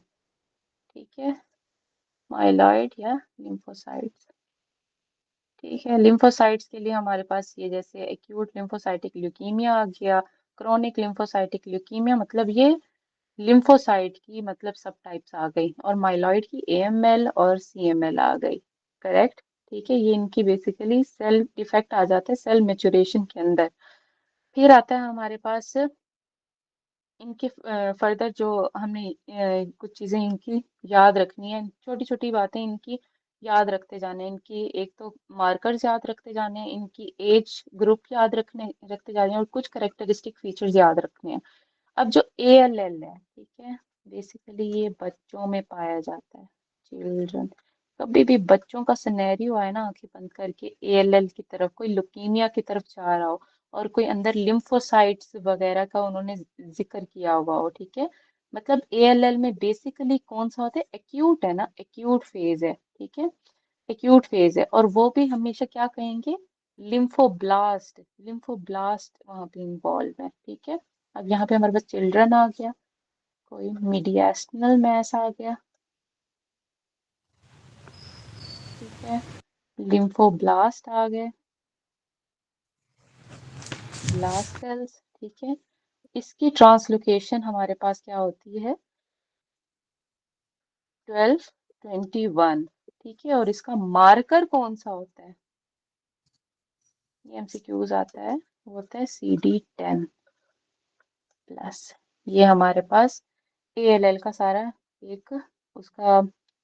ठीक है। माइलॉइड या लिम्फोसाइट्स, ठीक है। लिम्फोसाइट्स के लिए हमारे पास ये जैसे एक्यूट लिम्फोसाइटिक ल्यूकीमिया आ गया, क्रोनिक लिम्फोसाइटिक ल्यूकीमिया, मतलब ये लिम्फोसाइट की मतलब सब टाइप्स आ गई, और माइलॉइड की AML और CML आ गई, करेक्ट, ठीक है। ये इनकी बेसिकली सेल डिफेक्ट आ जाता है सेल मेचुरेशन के अंदर। फिर आता है हमारे पास इनके फर्दर जो हमने कुछ चीजें इनकी याद रखनी है, छोटी छोटी बातें इनकी याद रखते जाने हैं। इनकी एक तो मार्कर्स याद रखते जाने हैं, इनकी एज ग्रुप याद रखते जाने हैं, और कुछ करेक्टरिस्टिक फीचर्स याद रखने हैं। अब जो ALL है, ठीक है, बेसिकली ये बच्चों में पाया जाता है, चिल्ड्रन। कभी भी बच्चों का सिनेरियो आए ना, आंखें बंद करके ALL की तरफ, कोई लुकीमिया की तरफ जा रहा हो और कोई अंदर लिम्फोसाइट्स वगैरह का उन्होंने जिक्र किया हुआ हो, ठीक है, मतलब ALL में बेसिकली कौन सा होता है, एक्यूट है ना, एक्यूट फेज है, ठीक है, एक्यूट फेज है। और वो भी हमेशा क्या कहेंगे, लिम्फोब्लास्ट, लिम्फोब्लास्ट वहां पे इन्वॉल्व है, ठीक है। अब यहाँ पे हमारे पास चिल्ड्रन आ गया, कोई मीडियास्टिनल मैस आ गया, ठीक है, लिम्फोब्लास्ट आ गए, ब्लास्ट सेल्स, ठीक है। इसकी ट्रांसलोकेशन हमारे पास क्या होती है, 1221, ठीक है। और इसका मार्कर कौन सा होता है, ये MCQs आता है, वो होता है CD10 प्लस। ये हमारे पास ALL का सारा एक उसका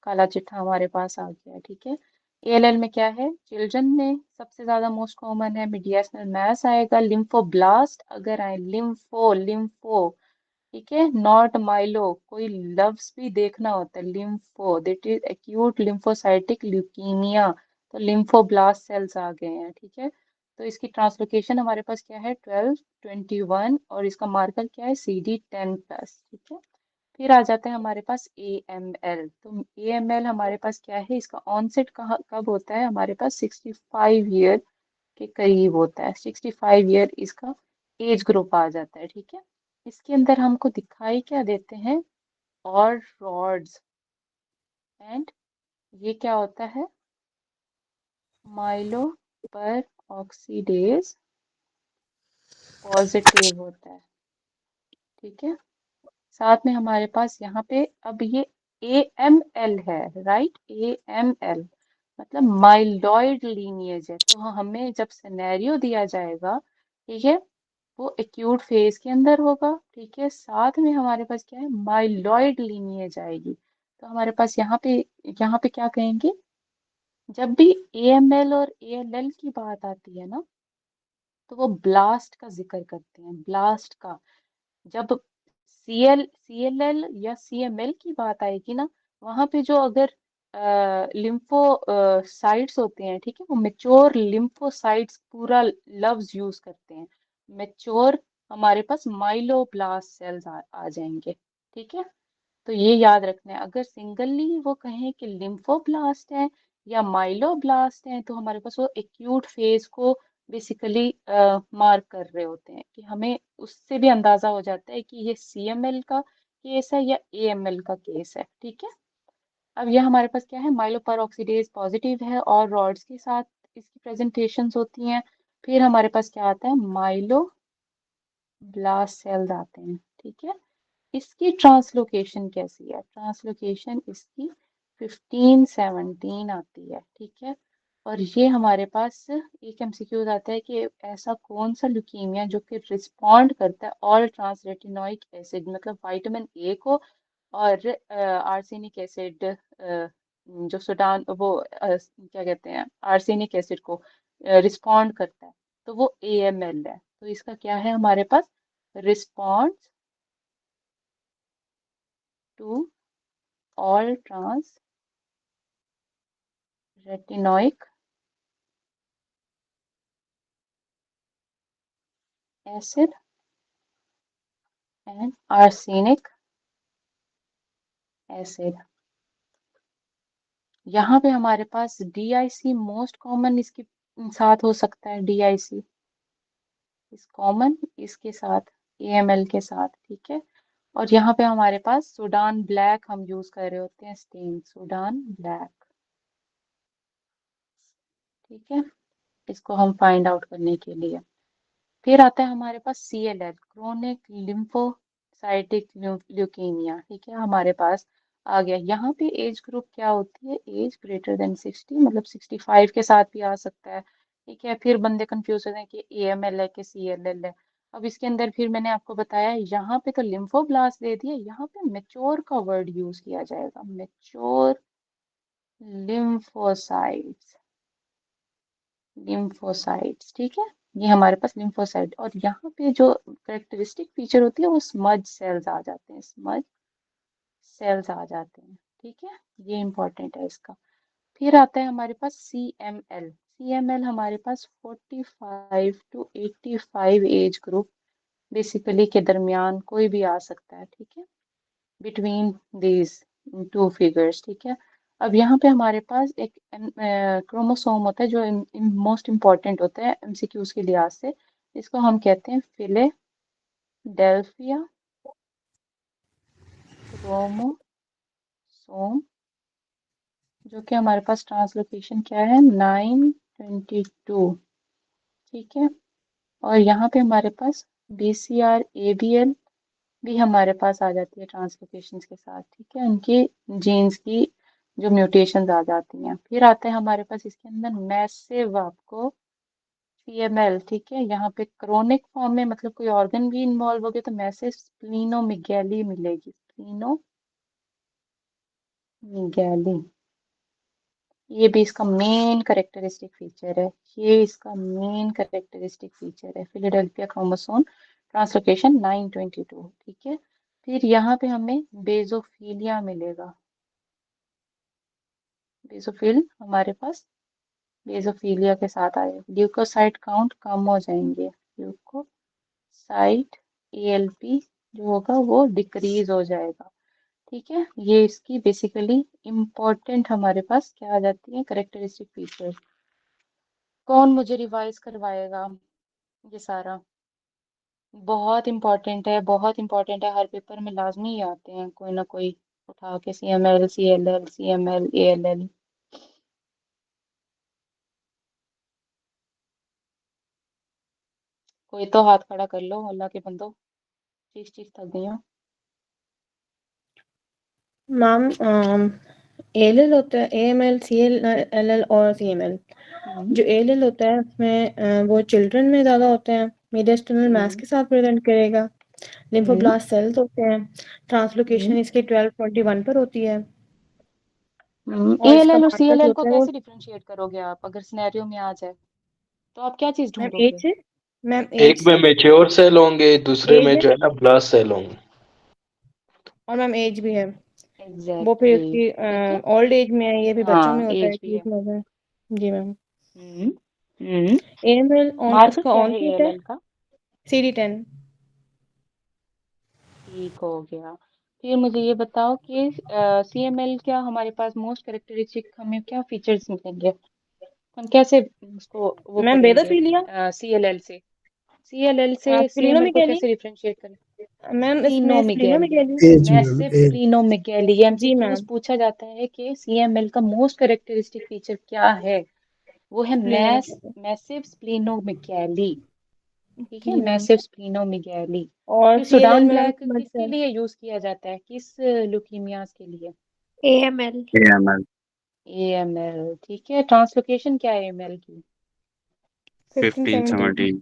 काला चिट्ठा हमारे पास आ गया है, ठीक है। ALL में क्या है, चिल्ड्रन में सबसे ज्यादा मोस्ट कॉमन है मीडियास्टिनल मैस आएगा, लिम्फोब्लास्ट अगर आए, लिम्फो लिम्फो, ठीक है, नॉट माइलो, कोई लफ्ज भी देखना होता है, lympho that is acute lymphocytic leukaemia, तो लिम्फोब्लास्ट सेल्स आ गए हैं, ठीक है। तो इसकी ट्रांसलोकेशन हमारे पास क्या है, 1221, और इसका मार्कर क्या है, CD10 प्लस, ठीक है। फिर आ जाता है हमारे पास AML। तो AML हमारे पास क्या है, इसका ऑनसेट कब होता है, हमारे पास 65 ईयर के करीब होता है, 65 ईयर इसका एज ग्रुप आ जाता है, ठीक है। इसके अंदर हमको दिखाई क्या देते हैं, और रॉड्स, एंड ये क्या होता है, माइलो पर ऑक्सीडेज पॉजिटिव होता है, ठीक है। साथ में हमारे पास यहाँ पे अब ये AML है, राइट, AML मतलब माइलॉइड लीनिएज है। तो हमें जब सिनेरियो दिया जाएगा, ठीक है, वो एक्यूट फेज के अंदर होगा, ठीक है। साथ में हमारे पास क्या है, माइलॉइड लीनिएज आएगी। तो हमारे पास यहाँ पे क्या कहेंगे, जब भी AML और ALL की बात आती है ना, तो वो ब्लास्ट का जिक्र करते हैं, ब्लास्ट का। जब CLL या CML की बात आएगी ना, वहां पे जो अगर लिम्फो साइट्स होते हैं, ठीक है, वो मेच्योर लिम्फोसाइट्स पूरा लफ्ज यूज करते हैं, मेच्योर, हमारे पास माइलोब्लास्ट सेल्स आ जाएंगे, ठीक है। तो ये याद रखना है, अगर सिंगली वो कहें कि लिम्फोब्लास्ट है या माइलोब्लास्ट है, तो हमारे पास वो एक्यूट फेज को बेसिकली मार्क कर रहे होते हैं, कि हमें उससे भी अंदाजा हो जाता है कि ये CML का केस है या AML का केस है, ठीक है। अब यह हमारे पास क्या है, माइलोपेरोक्सीडेज पॉजिटिव है और रॉड्स के साथ इसकी प्रेजेंटेशंस होती हैं। फिर हमारे पास क्या आता है, माइलो ब्लास्ट सेल्स आते हैं, ठीक है। इसकी ट्रांसलोकेशन कैसी है, ट्रांसलोकेशन इसकी 1517 आती है, ठीक है। और ये हमारे पास एक MCQ आता है कि ऐसा कौन सा ल्यूकीमिया जो कि रिस्पॉन्ड करता है ऑल ट्रांसरेटिनोइक एसिड, मतलब विटामिन A को और आर्सेनिक एसिड, जो सुडान वो क्या कहते हैं, आर्सेनिक एसिड को रिस्पॉन्ड करता है, तो वो AML है। तो इसका क्या है हमारे पास, respond to all retinoic acid and arsenic acid. यहाँ पे हमारे पास DIC मोस्ट कॉमन इसके साथ हो सकता है, DIC इस कॉमन इसके साथ, AML के साथ, ठीक है। और यहाँ पे हमारे पास सूडान ब्लैक हम यूज कर रहे होते हैं, स्टेन सूडान ब्लैक, ठीक है, इसको हम फाइंड आउट करने के लिए। फिर आता है हमारे पास CLL, क्रोनिक लिम्फोसाइटिक ल्यूकीमिया, ठीक है, हमारे पास आ गया। यहाँ पे एज ग्रुप क्या होती है, एज ग्रेटर देन 60, मतलब 65 के साथ भी आ सकता है, ठीक है। फिर बंदे कंफ्यूज होते हैं कि AML है कि CLL है। अब इसके अंदर फिर मैंने आपको बताया, यहाँ पे तो लिम्फोब्लास्ट दे दिया, यहाँ पे मेच्योर का वर्ड यूज किया जाएगा, मेच्योर लिम्फोसाइट्स, लिम्फोसाइट्स, ठीक है, ये हमारे पास लिम्फोसाइट। और यहाँ पे जो करेक्टरिस्टिक फीचर होती है वो स्मज सेल्स आ जाते हैं, स्मज सेल्स आ जाते हैं, ठीक है, ये इंपॉर्टेंट है इसका। फिर आता है हमारे पास CML, CML हमारे पास 45 to 85 एज ग्रुप बेसिकली के दरमियान कोई भी आ सकता है, ठीक है, बिटवीन दीज टू फिगर्स, ठीक है। अब यहाँ पे हमारे पास एक क्रोमोसोम होता है जो मोस्ट इम्पॉर्टेंट होता है MCQs के लिहाज से, इसको हम कहते हैं फिलेडेल्फिया क्रोमोसोम, जो कि हमारे पास ट्रांसलोकेशन क्या है, 922, ठीक है। और यहाँ पे हमारे पास BCR ABL भी हमारे पास आ जाती है ट्रांसलोकेशंस के साथ, ठीक है, उनकी जीन्स की जो म्यूटेशंस आ जाती हैं। फिर आता है हमारे पास इसके अंदर मैसिव आपको CML, ठीक है, यहाँ पे क्रोनिक फॉर्म में मतलब कोई ऑर्गन भी इन्वॉल्व हो गया तो मैसिव स्प्लीनोमेगैली मिलेगी, स्प्लीनोमेगैली, ये भी इसका मेन करेक्टरिस्टिक फीचर है, ये इसका मेन करेक्टरिस्टिक फीचर है, फिलाडेल्फिया क्रोमोसोम ट्रांसलोकेशन 922, ठीक है। फिर यहाँ पे हमें बेजोफिलिया मिलेगा, बेजोफिल हमारे पास बेजोफिलिया के साथ आए, ल्यूकोसाइट काउंट कम हो जाएंगे, ल्यूकोसाइट ALP जो होगा वो डिक्रीज हो जाएगा, ठीक है। ये इसकी बेसिकली इम्पोर्टेंट हमारे पास क्या आ जाती है, करेक्टरिस्टिक फीचर। कौन मुझे रिवाइज करवाएगा ये सारा, बहुत इंपॉर्टेंट है, बहुत इंपॉर्टेंट है, हर पेपर में लाजमी ही आते हैं कोई ना कोई उठा के, CML CLL CML ALL। कोई तो हाथ खड़ा कर लो अल्लाह के बंदो, चीख चीख थक गई हूँ।
मैम ALL होता है, AML CLL और CML। जो ALL होता है उसमें वो चिल्ड्रन में ज्यादा होते हैं, मीडियस्टर्नल मैस के साथ प्रेजेंट करेगा, लिम्फोब्लास्ट सेल्स होते हैं, ट्रांसलोकेशन इसकी 1221 पर होती है, और इसका
ALL और
मार्कर जो
CLL को
होता है वो
कैसे डिफरेंशिएट करोगे आप, अगर सिनेरियो में आ जाए तो आप क्या चीज
मैम
ढूंढोगे?
एज से, मैम
एक
एज
में
से,
मेच्योर सेल होंगे, दूसरे
एज
में
है,
जो है ना ब्लास्ट सेल होंगे।
और मैम एज भी है, वो फिर
एग्जैक्टली
इसकी
ठीक है,
ओल्ड एज में है, ये भी बच्चों में
हाँ
होता है,
एज भी है।
30 में होता है। जी ma'am.
Hmm hmm
AML on
marker
उसका
क्या
ऑन
है
सीट है,
ALL का?
CD10।
ठीक हो गया। फिर मुझे ये बताओ कि CML क्या हमारे पास मोस्ट कैरेक्टरिस्टिक हमें क्या फीचर्स मिलेंगे, हम कैसे उसको वो
मैम
करेंगे
बेदोफिलिया,
CLL से CML को
स्प्लीनोमेगैली,
कैसे डिफरेंशिएट करें?
मैम इसमें
splenomegaly,
splenomegaly.
Age ma'am,
massive
age.
Splenomegaly, ये
जी
MCQs
मैम,
पूछा जाता है कि CML का मोस्ट कैरेक्टरिस्टिक फीचर क्या है, वो है
स्प्लीनोमेगैली।
मैसिव स्प्लीनोमेगैली, ठीक है,
जी मैम।
मैसिव स्प्लीनोमेगैली।
और
फिर
CLL
सुडान
मैम
ब्लैक
समझ
किसके लिए यूज किया जाता है, किस ल्यूकीमियास के लिए?
AML
AML
AML, ठीक है। ट्रांसलोकेशन क्या है AML की?
1517।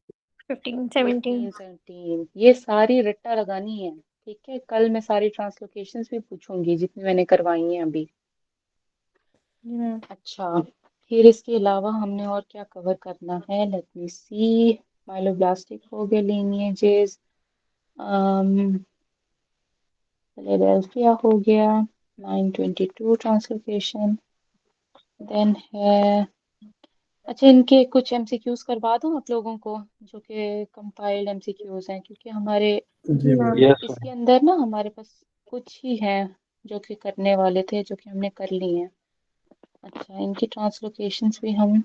1517
1517
1517, ये सारी रट्टा लगानी है, ठीक है, कल मैं सारी ट्रांसलोकेशंस भी पूछूंगी जितनी मैंने करवाई हैं अभी।
जी मैम।
अच्छा, फिर इसके अलावा हमने और क्या कवर करना है, लेट मी सी, माइलोब्लास्टिक हो गए लीनिएजेस, फिलाडेल्फिया हो गया, 922 ट्रांसलोकेशन, देन है, अच्छा इनके कुछ एमसीक्यूज करवा दूं आप लोगों को, जो कि कंपाइल्ड एमसीक्यूज हैं, क्योंकि हमारे
जी मैम।
यस
इसके अंदर ना हमारे पास कुछ ही हैं जो कि करने वाले थे, जो कि हमने कर ली हैं। अच्छा इनकी ट्रांसलोकेशंस भी हम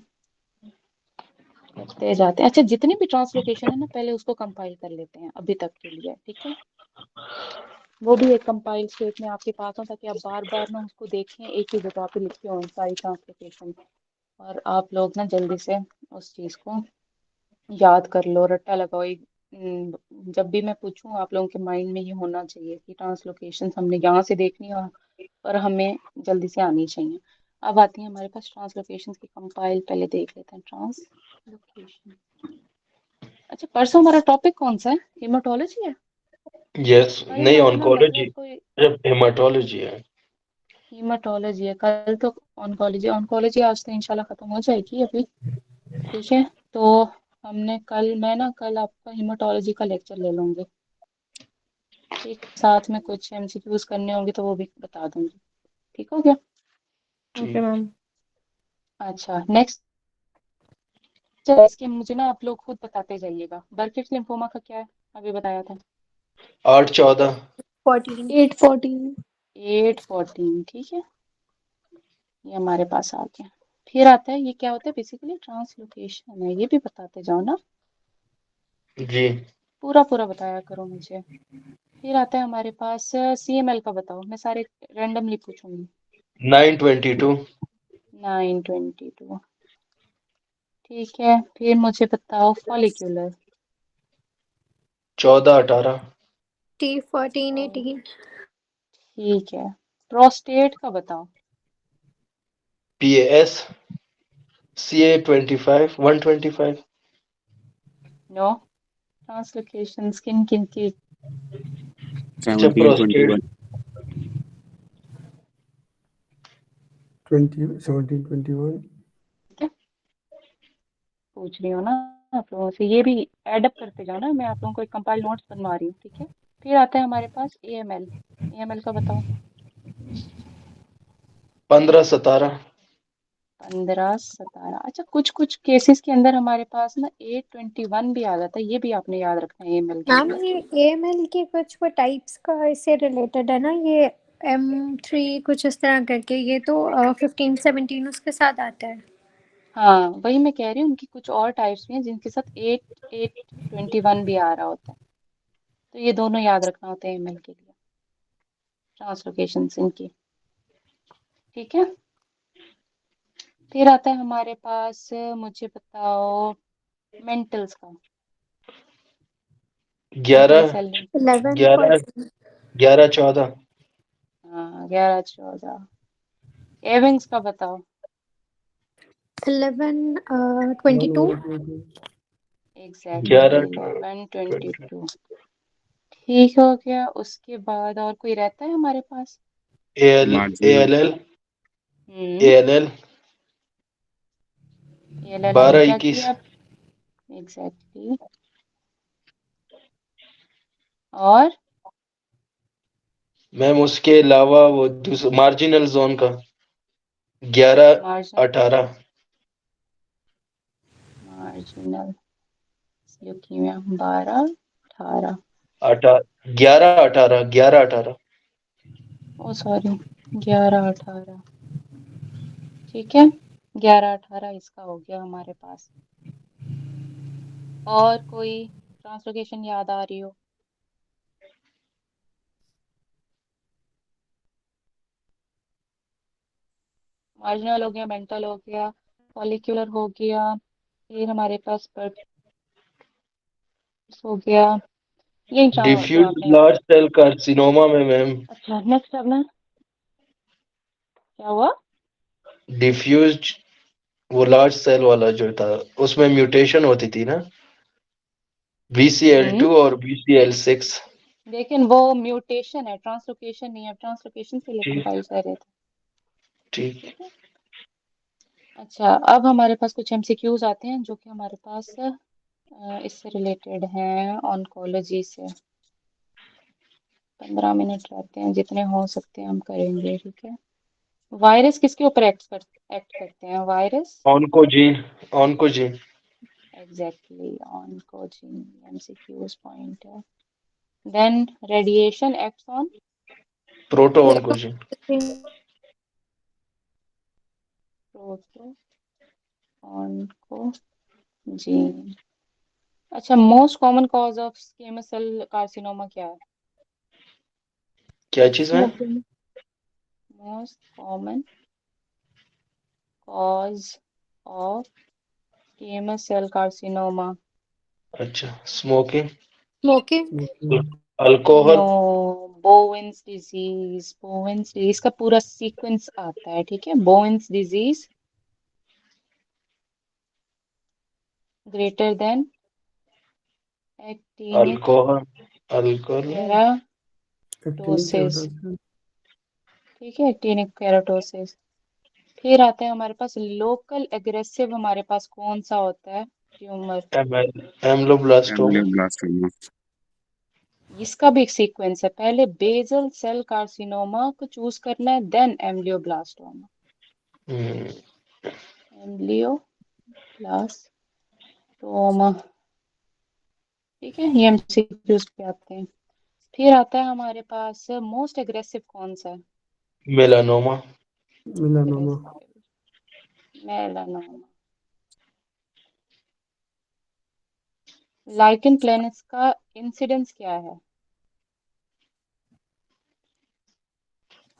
करते जाते हैं। अच्छा जितनी भी ट्रांसलोकेशन है ना, पहले उसको कंपाइल कर लेते हैं अभी तक के लिए, ठीक है। वो भी एक कंपाइल स्टेट में आपके पास हो, ताकि आप बार बार ना उसको देखें, एक ही जगह पे लिखे हो सारी ट्रांसलोकेशन, और आप लोग ना जल्दी से उस चीज़ को याद कर लो, रट्टा लगाओ। जब भी मैं पूछूं, आप लोगों के माइंड में ये होना चाहिए कि ट्रांसलोकेशन हमने यहाँ से देखनी है, और हमें जल्दी से आनी चाहिए। अब आती है हमारे पास ट्रांसलोकेशन की कंपाइल, पहले देख लेते हैं ट्रांसलोकेशन। अच्छा परसों हमारा टॉपिक कौन सा है? हेमाटोलॉजी है।
यस,
कल
नहीं
हमारा ना
ऑन्कोलॉजी,
मतलब कोई
हेमाटोलॉजी है।
हीमाटोलॉजी है, कल तो ऑन्कोलॉजी। ऑन्कोलॉजी आज तो इंशाल्लाह खत्म हो जाएगी अभी, ठीक है। तो हमने कल, मैं ना कल आपका हीमाटोलॉजी का लेक्चर ले लूंगी, ठीक। साथ में कुछ एमसीक्यूज करने होंगे तो वो भी बता दूंगी, ठीक हो गया।
ओके
ठीक।
मैम।
अच्छा नेक्स्ट, इसके मुझे ना आप लोग खुद बताते जाइएगा। बर्किट लिम्फोमा का क्या है, अभी बताया था।
8-14।
14 8 14
8-14, ठीक है, ये हमारे पास आ गया। फिर आता है, ये क्या होता है बेसिकली, ट्रांसलोकेशन है, ये भी बताते जाओ ना,
जी।
पूरा पूरा बताया करो मुझे। फिर आता है हमारे पास सीएमएल का, बताओ, मैं सारे रैंडमली पूछूंगी।
9-22।
9-22, ठीक है। फिर मुझे बताओ फॉलिक्यूलर।
14-18।
T 14 18
ठीक है। प्रोस्टेट का बताओ।
PAS CA 125।
नो, ट्रांसलोकेशन किन किन की?
अच्छा
17
प्रोस्टेट
21
17-21।
पूछ रही हूँ ना आप लोगों से, ये भी एडअप करते जाओ ना, मैं आप लोगों को एक कंपाइल नोट्स बनवा रही हूँ, ठीक है। फिर आता है हमारे पास एएमएल। एएमएल का बताओ।
15-17।
15-17। अच्छा कुछ कुछ केसेस के अंदर हमारे पास ना 8-21 भी आ जाता है, ये भी आपने याद रखना है एएमएल के
मैम,
लिए।
ये AML के कुछ वो टाइप्स का इससे रिलेटेड है ना, ये M3 कुछ इस तरह करके, ये तो 15 17 उसके साथ आता है।
हाँ वही मैं कह रही हूँ, उनकी कुछ और टाइप्स भी हैं जिनके साथ 8-21 भी आ रहा होता है, तो ये दोनों याद रखना होता है एएमएल के लिए, ट्रांसलोकेशन इनकी, ठीक है। फिर आता है हमारे पास, मुझे बताओ मेंटल्स का, मेंटल
11
सेल।
11
11
14
11-14।
हाँ 11-14। एविंग्स का बताओ।
11 22
एग्जैक्टली
11-20।
11-22, ठीक हो गया। उसके बाद और कोई रहता है हमारे पास?
मार्जिनल
ALL
हम्म,
ALL
एएलएल हमने क्या
12-21।
किया? एग्जैक्टली। और
मैम उसके अलावा वो दूसरा मार्जिनल जोन का 11
मार्जिन
18।
Marginal leukaemia 12-18।
11-18
ओ सॉरी, 11-18, ठीक है। 11-18 इसका हो गया हमारे पास। और कोई ट्रांसलोकेशन याद आ रही हो? मार्जिनल हो गया, मेंटल हो गया, फॉलिक्यूलर हो गया, फिर हमारे पास पर्स हो गया, यही जो
डिफ्यूज
आपने याद।
लार्ज सेल कार्सिनोमा में मैम,
अच्छा नेक्स्ट अब ना, क्या हुआ?
डिफ्यूज वो लार्ज सेल वाला जो था उसमें म्यूटेशन होती थी ना,
हम्म,
BCL2 और BCL6।
लेकिन वो म्यूटेशन है, ट्रांसलोकेशन नहीं है, ट्रांसलोकेशन से लेकर
ठीक।
कंपाइल कर रहे थे,
ठीक।
ठीक है। अच्छा अब हमारे पास कुछ एमसीक्यूज आते हैं जो कि हमारे पास इससे रिलेटेड हैं, ऑन्कोलॉजी से। 15 मिनट रहते हैं, जितने हो सकते हैं हम करेंगे, ठीक है। वायरस किसके ऊपर एक्ट करते हैं? Virus
oncogene
exactly oncogene, MCQs point है। Then radiation acts on
proto oncogene
proto oncogene. अच्छा, most common cause of squamous cell carcinoma क्या है?
क्या चीज में?
Smoking.
Most common cause of squamous cell carcinoma.
अच्छा, smoking,
smoking.
Alcohol,
no, Bowen's disease. Bowen's disease का पूरा सीक्वेंस आता है, ठीक है। Bowen's disease greater than actinic
alcohol, alcohol
keratosis, ठीक है, एक्टिनिक केराटोसिस। फिर आता है हमारे पास लोकल एग्रेसिव, हमारे पास कौन सा होता है ट्यूमर?
एम्लोब्लास्टोमा,
एम्ब्लियोब्लास्टोमा।
इसका भी एक सीक्वेंस है, पहले बेसल सेल कार्सिनोमा को चूज करना है, देन एम्ब्लियोब्लास्टोमा। एम्ब्लियोब्लास्टोमा, ठीक है। ये एमसीक्यूज पे आते हैं। फिर आता है हमारे पास मोस्ट एग्रेसिव कौन सा है?
Melanoma,
melanoma.
Melanoma. Lichen planets का इंसिडेंस क्या है?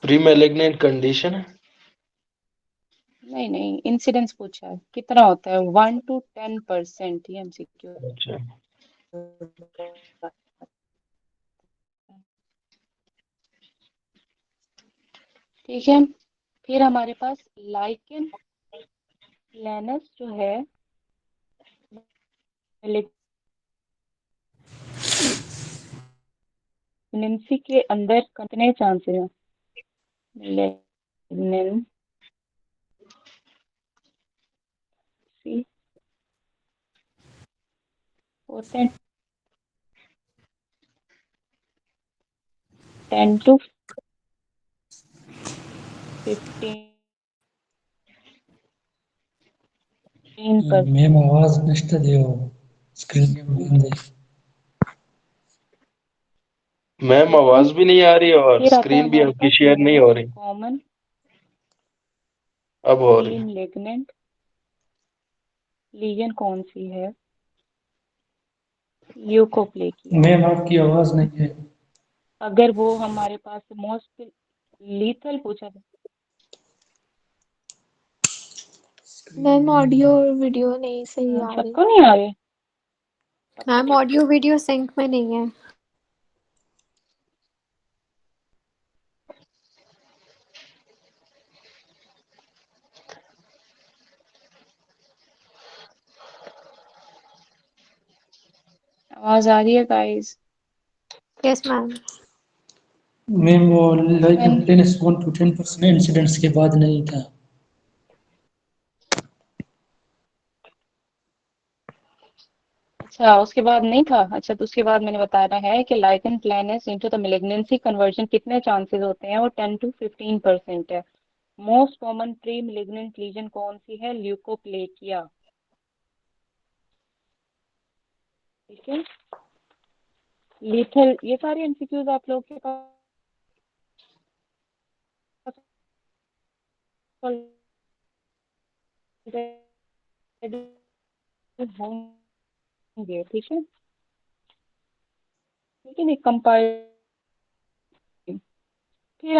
प्री मैलिग्नेंट कंडीशन है।
नहीं नहीं, इंसिडेंस पूछा है, कितना होता है? 1 to 10%, ये एमसीक्यू।
अच्छा,
ठीक है। फिर हमारे पास लाइकेन प्लैनेट्स जो है प्रेगनेंसी के अंदर कितने चांसेस हैं प्रेगनेंसी होते हैं? 10 to 15%।
मैम आवाज नष्ट दियो स्क्रीन में बंद है।
मैम आवाज भी नहीं आ रही और
फिर आता है
स्क्रीन भी
हमारे
आपकी
पास
शेयर नहीं हो
मोस्ट
रही।
कॉमन
अब हो रही
प्री
है।
मैलिग्नेंट लीजन कौन सी है? ल्यूकोप्लेकिया।
मैम आपकी आवाज नहीं है।
अगर वो हमारे पास मोस्ट लीथल पूछा था,
मैम ऑडियो और वीडियो नहीं सही आ रही।
सबको नहीं आ रहे?
मैम ऑडियो वीडियो सिंक में नहीं है।
आवाज आ रही है गाइस?
Yes ma'am.
मैम वो लाइकन प्लेनेस 1 to 10% इंसिडेंट्स के बाद नहीं था।
अच्छा, उसके बाद नहीं था। अच्छा, तो उसके बाद मैंने बताना है कि lichen planus into the malignancy conversion कितने चांसेस होते हैं? वो 10 to 15% है। Most common pre malignant lesion कौन सी है? ल्यूकोप्लेकिया, ठीक है। लीथल, ये सारे एमसीक्यूज आप लोग के पास होंगे, ठीक है। लेकिन एक कंपाइल फिर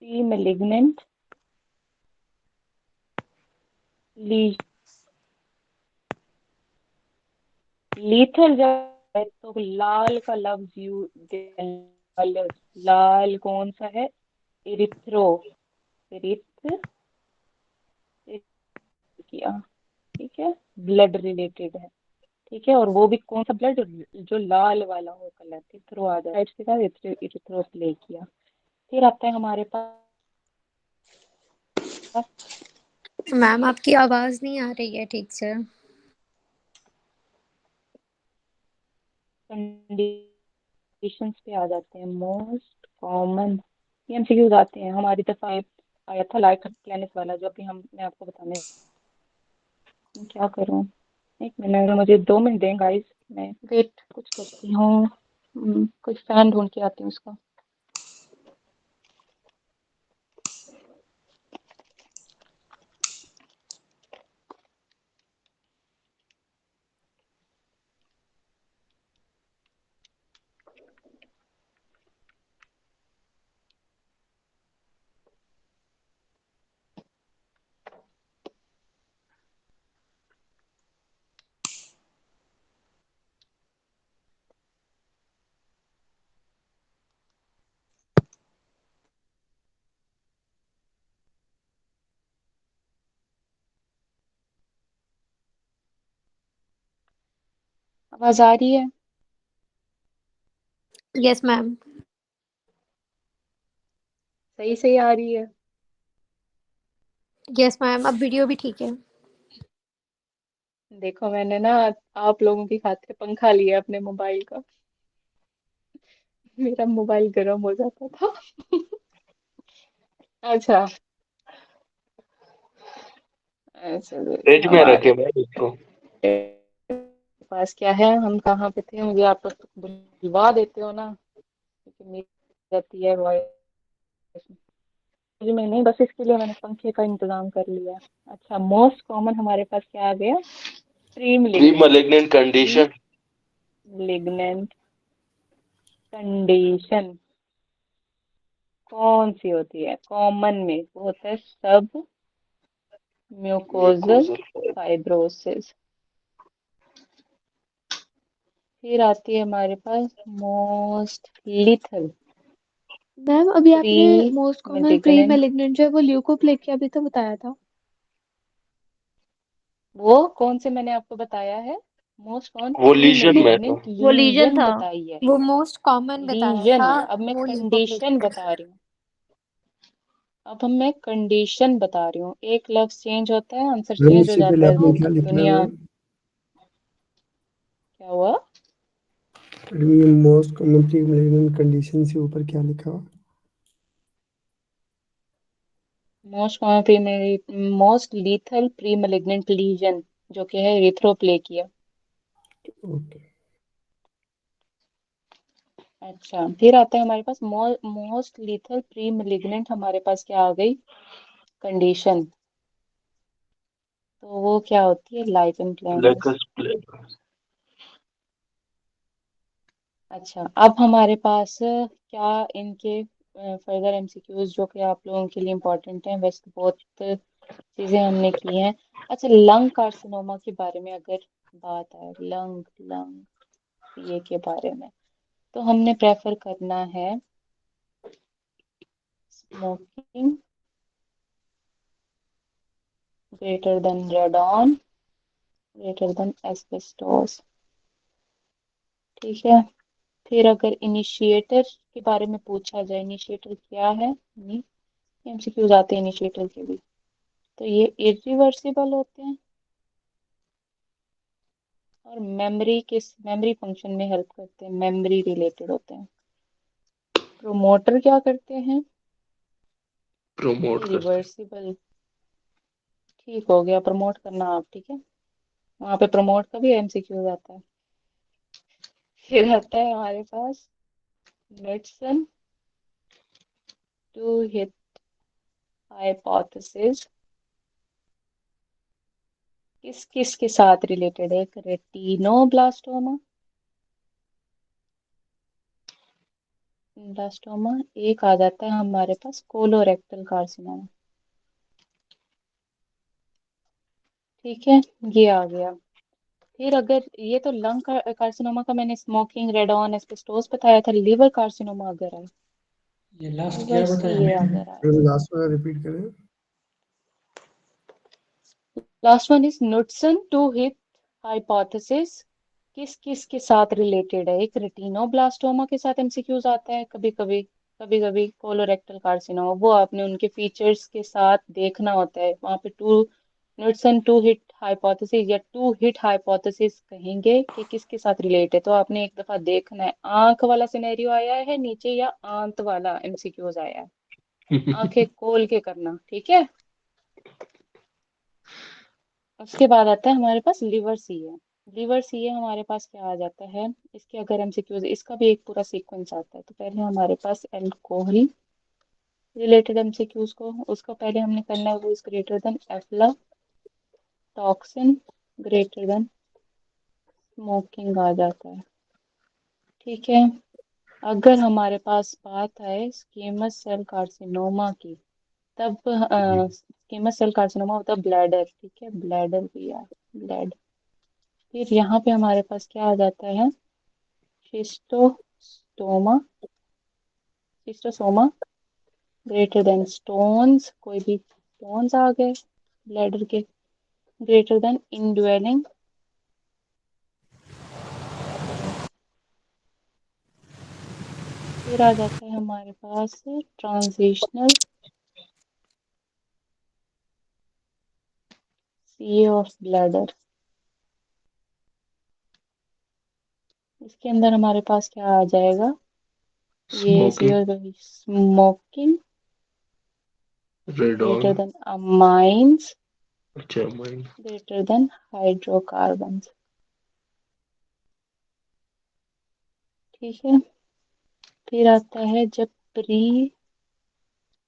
प्री मैलिग्नेंट लीथल जब है तो लाल का लफ्ज लाल कौन सा है? इरिथ्रो इरिथ किया, ठीक है। ब्लड रिलेटेड है, ठीक है। और वो भी कौन सा ब्लड? जो लाल वाला हो कलर, इरिथ्रो आ जाए के साथ इरिथ्रोप्लेकिया। फिर आता है हमारे पास
मैम आपकी आवाज नहीं आ रही है ठीक से।
कंडीशंस पे आ जाते हैं। मोस्ट कॉमन ये एमसीक्यूज आते हैं। हमारी तरफ आया था लाइक प्लेनेट वाला, जो अभी हम मैं आपको बताने क्या करूं। एक मिनट, मुझे 2 मिनट दें गाइस, मैं वेट कुछ करती हूँ। कुछ फैन ढूंढ के आती हूँ उसका। आवाज आ रही है?
Yes ma'am.
सही सही आ रही है?
यस मैम, अब वीडियो भी ठीक है।
देखो मैंने ना आप लोगों की खातिर पंखा लिया अपने मोबाइल का। मेरा मोबाइल गर्म हो जाता था। अच्छा,
फ्रिज में
हमारे
रखे भाई इसको।
पास क्या है, हम कहाँ पे थे, मुझे आप लोग तो बुलवा देते हो ना, क्योंकि मेरी रहती है वॉइस में नहीं, बस इसके लिए मैंने पंखे का इंतजाम कर लिया। अच्छा, मोस्ट कॉमन हमारे पास क्या आ गया? Pre
pre
malignant।
malignant
pre
condition.
malignant condition कौन सी होती है कॉमन में? वो होता है सब म्यूकोजल
म्यूकोजल।
फाइब्रोसिस। फिर आती है हमारे पास मोस्ट लीथल
मैम अभी
प्री
आपने most common pre
malignant।
Malignant जो है वो ल्यूकोप्लेकिया भी तो बताया था।
वो कौन से मैंने आपको बताया है? मोस्ट कौन?
वो
प्री
लीजन में था।
malignant
वो लीजन
लीजन
था,
बताई है।
वो मोस्ट कॉमन बताया
लीजन,
था।
अब मैं
वो
कंडीशन
ल्यूकोप्लेकिया।
बता रही हूँ। अब हम मैं कंडीशन बता रही हूँ। एक लफ्ज चेंज होता है, आंसर
मैम
चेंज हो
इससे पहले
जाता है।
आपने क्या लिखा है
दुनिया
मैम?
क्या हुआ?
Most common pre malignant condition से ऊपर क्या लिखा हुआ?
Most common pre most lethal pre malignant lesion, जो कि है एरिथ्रोप्लेकिया।
ओके।
अच्छा, फिर आता है हमारे पास मोस्ट लीथल प्री malignant, हमारे पास क्या आ गई कंडीशन? तो वो क्या होती है? Lichen planus.
लेकस प्लेन।
अच्छा, अब हमारे पास क्या इनके फर्दर एमसीक्यूज जो कि आप लोगों के लिए इम्पोर्टेंट हैं, वैसे बहुत चीजें हमने की हैं। अच्छा, लंग कार्सिनोमा के बारे में अगर बात आए, लंग लंग ये के बारे में, तो हमने प्रेफर करना है smoking greater than radon greater than asbestos. ठीक है। फिर अगर इनिशिएटर के बारे में पूछा जाए, इनिशिएटर क्या है, एमसीक्यूज आते हैं इनिशिएटर के भी, तो ये इरिवर्सिबल होते हैं और मेमोरी फंक्शन में हेल्प करते हैं, मेमोरी रिलेटेड होते हैं। प्रोमोटर क्या करते हैं?
प्रमोट करते हैं।
इरिवर्सिबल। ठीक हो गया, प्रमोट करना आप, ठीक है। वहां पे प्रमोट का भी एमसीक्यू आता है। फिर आता है हमारे पास मेडिसिन टू हिट हाइपोथेसिस, किस किस के साथ रिलेटेड है? रेटिनोब्लास्टोमा ब्लास्टोमा, एक आ जाता है हमारे पास कोलोरेक्टल कार्सिनोमा। ठीक है, ये आ गया। फिर अगर ये तो लंग कार्सिनोमा का मैंने स्मोकिंग रेडॉन एस्बेस्टोस बताया था। लिवर कार्सिनोमा अगर आए,
ये लास्ट
लिवर
क्या
से
बताया
ये
मैम?
अगर आए,
मैम लास्ट वाला रिपीट करें।
Last one is Knudson two hit hypothesis, किस किस के साथ रिलेटेड है? एक रेटिनोब्लास्टोमा के साथ एमसीक्यूज आता है कभी कभी, कभी कभी कोलोरेक्टल कार्सिनोमा, वो आपने उनके फीचर्स के साथ देखना होता है। वहां पे two knudsen two hit hypothesis या टू हिट हाइपोथेसिस कहेंगे कि किसके साथ रिलेट है। तो आपने एक दफा देखना है आंख वाला सिनेरियो आया है नीचे या आंत वाला एमसीक्यूज आया है, आंखें खोल के करना, ठीक है। उसके बाद आता है हमारे पास लिवर सी है। लिवर सी है हमारे पास क्या आ जाता है, इसके अगर एमसीक्यूज, इसका भी एक पूरा सीक्वेंस आता है। तो पहले हमारे पास अल्कोहल रिलेटेड एमसीक्यूज को, उसको पहले हमने करना है, वो is greater than aflatoxin greater than smoking आ जाता है, ठीक है। अगर हमारे पास बात आए स्क्वेमस सेल कार्सिनोमा की, तब स्क्वेमस सेल कार्सिनोमा होता है ब्लैडर, ठीक है, ब्लैडर भी है, ब्लैड। फिर यहाँ पे हमारे पास क्या आ जाता है, schistosoma, Schistosoma greater than stones, कोई भी स्टोन्स आ गए ब्लैडर के, ग्रेटर देन इनड्वेलिंग कैथेटर। फिर आ जाता है हमारे पास ट्रांजिशनल सीए ऑफ ब्लैडर। इसके अंदर हमारे पास क्या आ जाएगा, ये
Smoking,
smoking
radon,
greater than amines
अच्छा माइन,
greater than hydrocarbons, ठीक है। फिर आता है जब प्री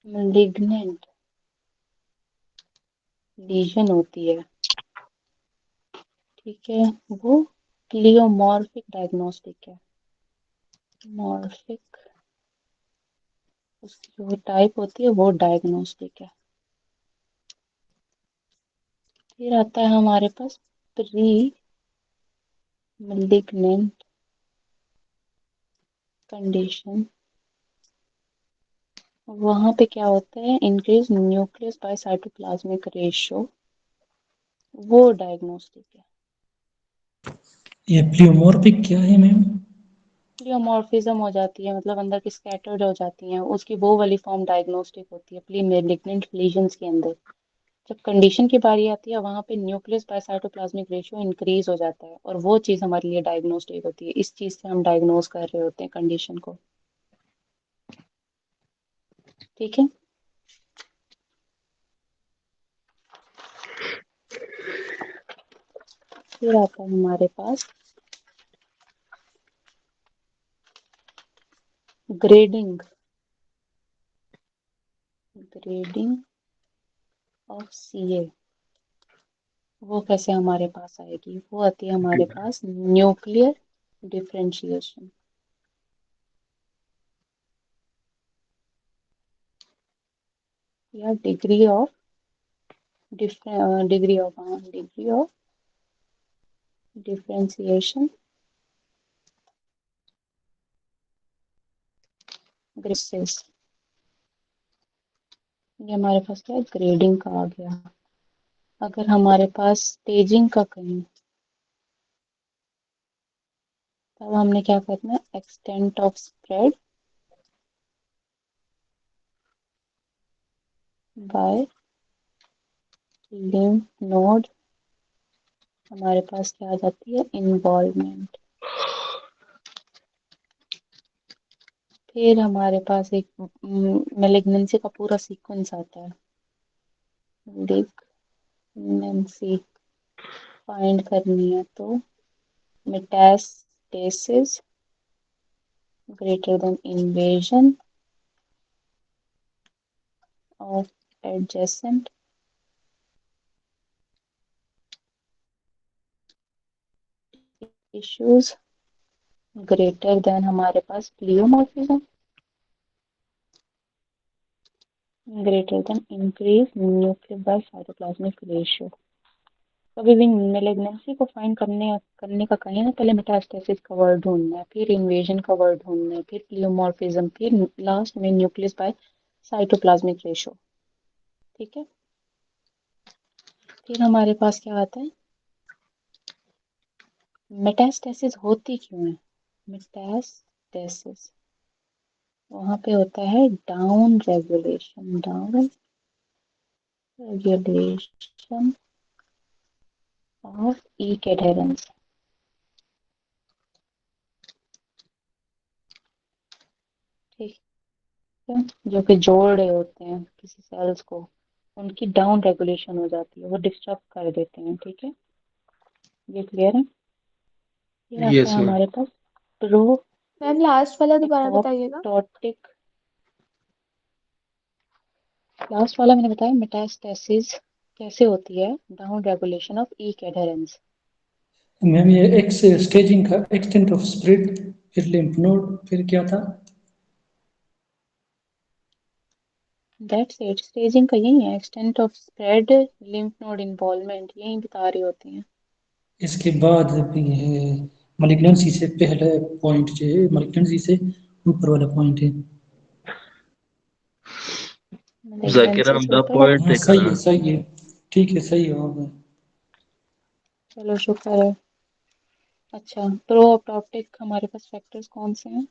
malignant लीजन होती है, ठीक है, वो प्लियोमॉर्फिक डायग्नोस्टिक है, मॉर्फिक उसकी जो टाइप होती है वो डायग्नोस्टिक है। फिर आता है हमारे पास प्री malignant कंडीशन, वहां पे क्या होता है, increase nucleus bye cytoplasmic ratio, वो डायग्नोस्टिक है।
ये प्लियोमॉर्फिक क्या है मैम?
प्लियोमॉर्फिज्म हो जाती है, मतलब अंदर की स्कैटर्ड हो जाती हैं, उसकी वो वाली फॉर्म डायग्नोस्टिक होती है प्री मैलिग्नेंट लीजन्स के अंदर। जब कंडीशन की बारी आती है वहां पे nucleus bye cytoplasmic ratio increase हो जाता है, और वो चीज हमारे लिए डायग्नोस्टिक होती है, इस चीज से हम डायग्नोज कर रहे होते हैं कंडीशन को, ठीक है। फिर आता है हमारे पास ग्रेडिंग, ग्रेडिंग ऑफ सीए। वो कैसे हमारे पास आएगी, वो आती है हमारे पास न्यूक्लियर डिफरेंशिएशन, या degree of degree of differentiation graces. ये हमारे पास क्या है, ग्रेडिंग का आ गया। अगर हमारे पास स्टेजिंग का कहीं, तब हमने क्या करना है, extent of spread by lymph node, हमारे पास क्या आ जाती है, इन्वॉल्वमेंट। फिर हमारे पास एक मेलिग्नेंसी का पूरा सीक्वेंस आता है, मेलिग्नेंसी फाइंड करनी है तो metastasis greater than invasion of adjacent tissues greater than हमारे पास pleomorphism greater than increase nuclear by cytoplasmic ratio. कभी भी मेलिग्नेंसी को फाइंड करने का कहीं ना, पहले मेटास्टेसिस का वर्ड ढूंढना है, फिर इन्वेजन का वर्ड ढूंढना है, फिर प्लियोमॉर्फिज्म, फिर लास्ट में न्यूक्लियस बाय साइटोप्लाज्मिक रेशियो, ठीक है। फिर हमारे पास क्या आता है, मेटास्टेसिस होती क्यों है, मेटास्टेसिस वहां पे होता है down regulation, down regulation of ईक adherence. ठीक है, जो कि जोड़ रहे होते हैं किसी सेल्स को, उनकी डाउन रेगुलेशन हो जाती है, वो डिस्टर्ब कर देते हैं। ठीक है, ये क्लियर है। ये आता
यस
है
मैम।
हमारे पास प्रो
मैम लास्ट वाला दोबारा बताइएगा।
एपोप्टोटिक। लास्ट वाला मैंने बताया मेटास्टेसिस कैसे होती है, down regulation of ईक adherence.
Ma'am ये एक्स स्टेजिंग का एक्सटेंट ऑफ स्प्रेड, फिर लिम्फ नोड, फिर क्या था?
दैट्स इट, स्टेजिंग का यही है, extent of spread, lymph node involvement, यही बता रही होती हैं।
इसके बाद मलिग्नेंसी से पहले पॉइंट जो है, मलिग्नेंसी से ऊपर वाला पॉइंट है।
जाकिर
malignancy से
द
ऊपर वाला।
पॉइंट
हाँ
देखा ना।
सही है, ठीक है, सही है होगा।
चलो शुक्र है। अच्छा, प्रो एपोप्टोटिक हमारे पास फैक्टर्स कौन से हैं?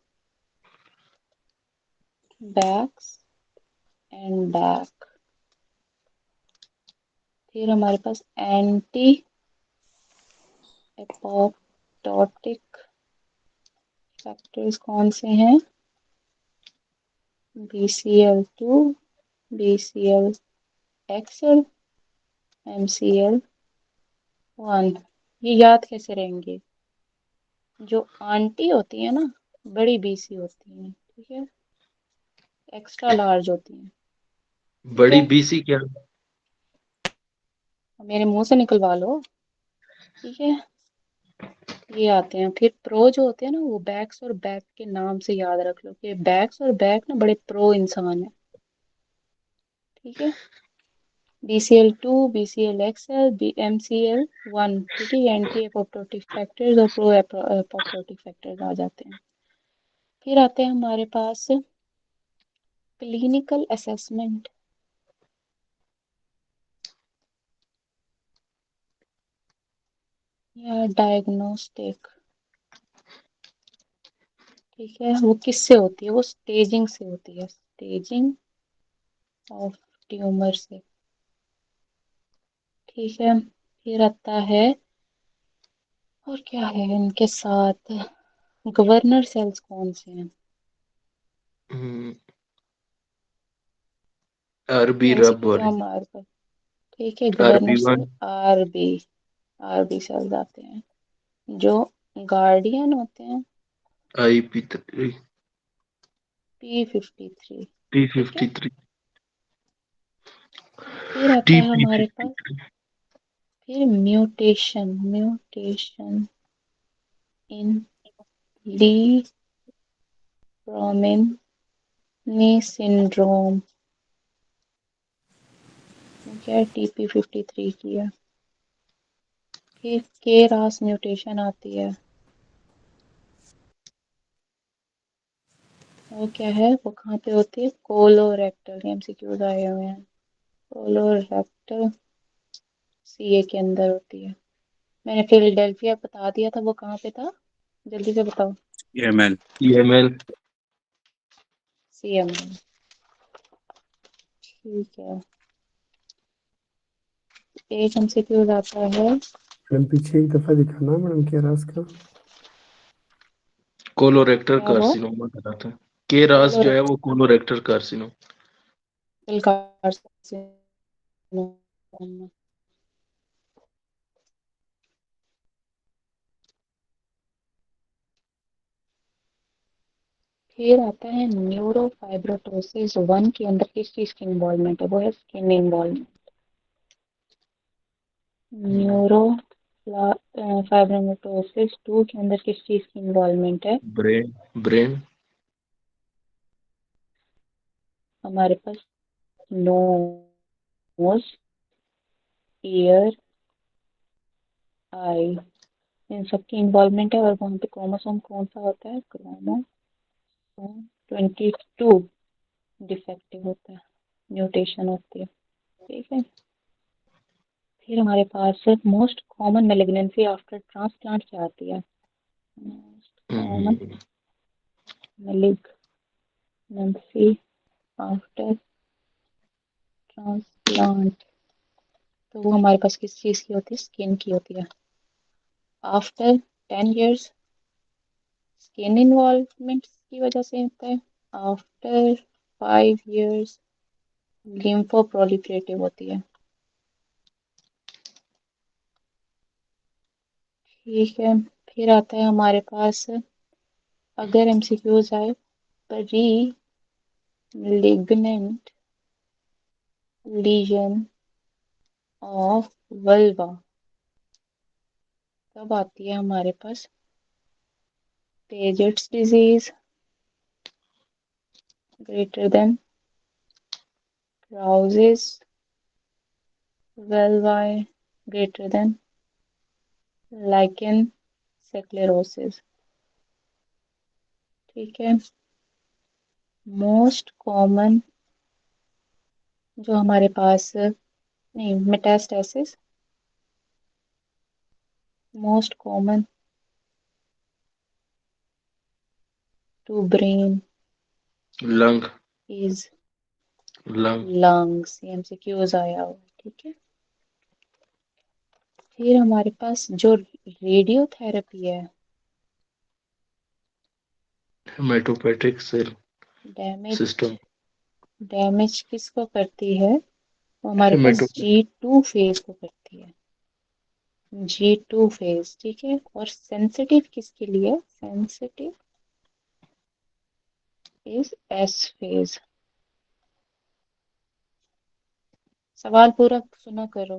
BAX and BAK. फिर हमारे पास एंटी एपोप्टोटिक फैक्टर्स कौन से हैं? BCL2, BCLXL, MCL1। ये याद कैसे रहेंगे? जो आंटी होती है ना, बड़ी BC होती है, ठीक है, एक्स्ट्रा लार्ज होती है। ठीक
बड़ी
है,
बीसी क्या?
मेरे मुंह से निकलवा लो। ठीक है, ये आते हैं। फिर प्रो जो होते हैं ना, वो बैक्स और बैक के नाम से याद रख लो कि बैक्स और बैक ना बड़े प्रो इंसान है। ठीक है, BCL2, BCLXL, MCL1। ठीक है, ये एंटी एपोप्टोटिक फैक्टर्स और प्रो एपोप्टोटिक फैक्टर्स आ जाते हैं। फिर आते हैं हमारे पास क्लिनिकल असेसमेंट या डायग्नोस्टिक। ठीक है, वो किससे होती है? वो स्टेजिंग से होती है, स्टेजिंग ऑफ ट्यूमर से। ठीक है, फिर आता है, और क्या है इनके साथ, गवर्नर सेल्स कौन से हैं?
आरबी रब
एमसीक्यू
वाली।
हमारे पास। ठीक है, governor
RB1।
Cell RB sales आते हैं, जो गार्डियन होते हैं।
IP3।
P53। ठीक है,
P53।
फिर आता है हमारे पास,
TP53।
फिर म्यूटेशन इन ली प्रोमिनी सिंड्रोम। क्या है? TP53 की है। फिर KRAS म्यूटेशन आती है, वो क्या है, वो कहाँ पे होती है? कोलोरेक्टल। MCQs आए हुए हैं, कोलोरेक्टल CA के अंदर होती है। मैंने फिलाडेल्फिया बता दिया था, वो कहाँ पे था? जल्दी से बताओ।
EML।
EML।
CML। ठीक है, एक MCQ आता है।
मैडम पीछे एक दफा दिखाना मैडम केरास का।
कोलोरेक्टर
क्या वो?
कार्सिनोमा कहलाता है। केरास जो है वो कोलोरेक्टर कार्सिनोमा।
फिर आता है न्यूरोफाइब्रोटोसिस 1 के अंदर किस चीज की इन्वॉल्वमेंट है? वो है स्किन इन्वॉल्वमेंट। न्यूरो फाइब्रोटोसिस 2 के अंदर किस चीज की इन्वॉल्वमेंट है?
ब्रेन।
हमारे पास नोज, ईयर, आई, इन सबकी इन्वॉल्वमेंट है। और वहाँ पे क्रोमोसोम कौन सा होता है? क्रोमोसोम 22 डिफेक्टिव होता है, म्यूटेशन होती है। ठीक है, फिर हमारे पास most common malignancy after transplant क्या आती है? Most common malignancy after transplant. तो वो हमारे पास किस चीज़ की होती है, स्किन की होती है। आफ्टर 10 years स्किन इन्वॉल्वमेंट की वजह से होता है। आफ्टर 5 years लिम्फोप्रोलिफरेटिव होती है। ठीक है, फिर आता है हमारे पास, अगर एमसीक्यूज आए, pre malignant lesion of vulva, तब आती है हमारे पास Paget's disease greater than Krause's valvi greater than lichen sclerosis। ठीक है, मोस्ट कॉमन जो हमारे पास, नहीं, metastasis, most common to brain
lung
is
lung
lungs, MCQs आया हुआ। ठीक है, फिर हमारे पास जो रेडियोथेरेपी है,
haematopoietic cell
damage
system,
damage किसको करती है, वो हमारे पास
हेमेटो
G2 फेज को करती है। G2 फेज, ठीक है। और सेंसिटिव किसके लिए, सेंसिटिव इज S फेज। सवाल पूरा सुना करो,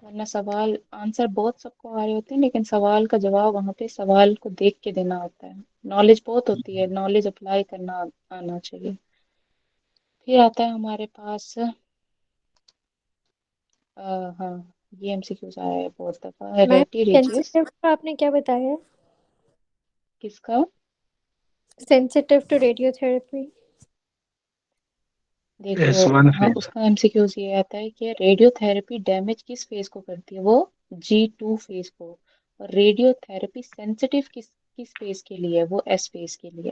वरना सवाल आंसर बहुत सबको आ रहे होते हैं, लेकिन सवाल का जवाब वहां पे सवाल को देख के देना होता है। नॉलेज बहुत होती है, नॉलेज अप्लाई करना आना चाहिए। फिर आता है हमारे पास, हाँ, ये एमसीक्यूज आया है बहुत दफा,
मैम
रेटी रिजिस।
सेंसिटिव का आपने क्या बताया?
किसका?
Sensitive to radiotherapy.
देखो,
S1
हाँ,
फेज।
उसका एमसीक्यूज ये आता है कि रेडियोथेरेपी डैमेज किस फेज को करती है, वो G2 फेज को। और रेडियोथेरेपी सेंसिटिव किस किस फेज के लिए है, वो S फेज के लिए।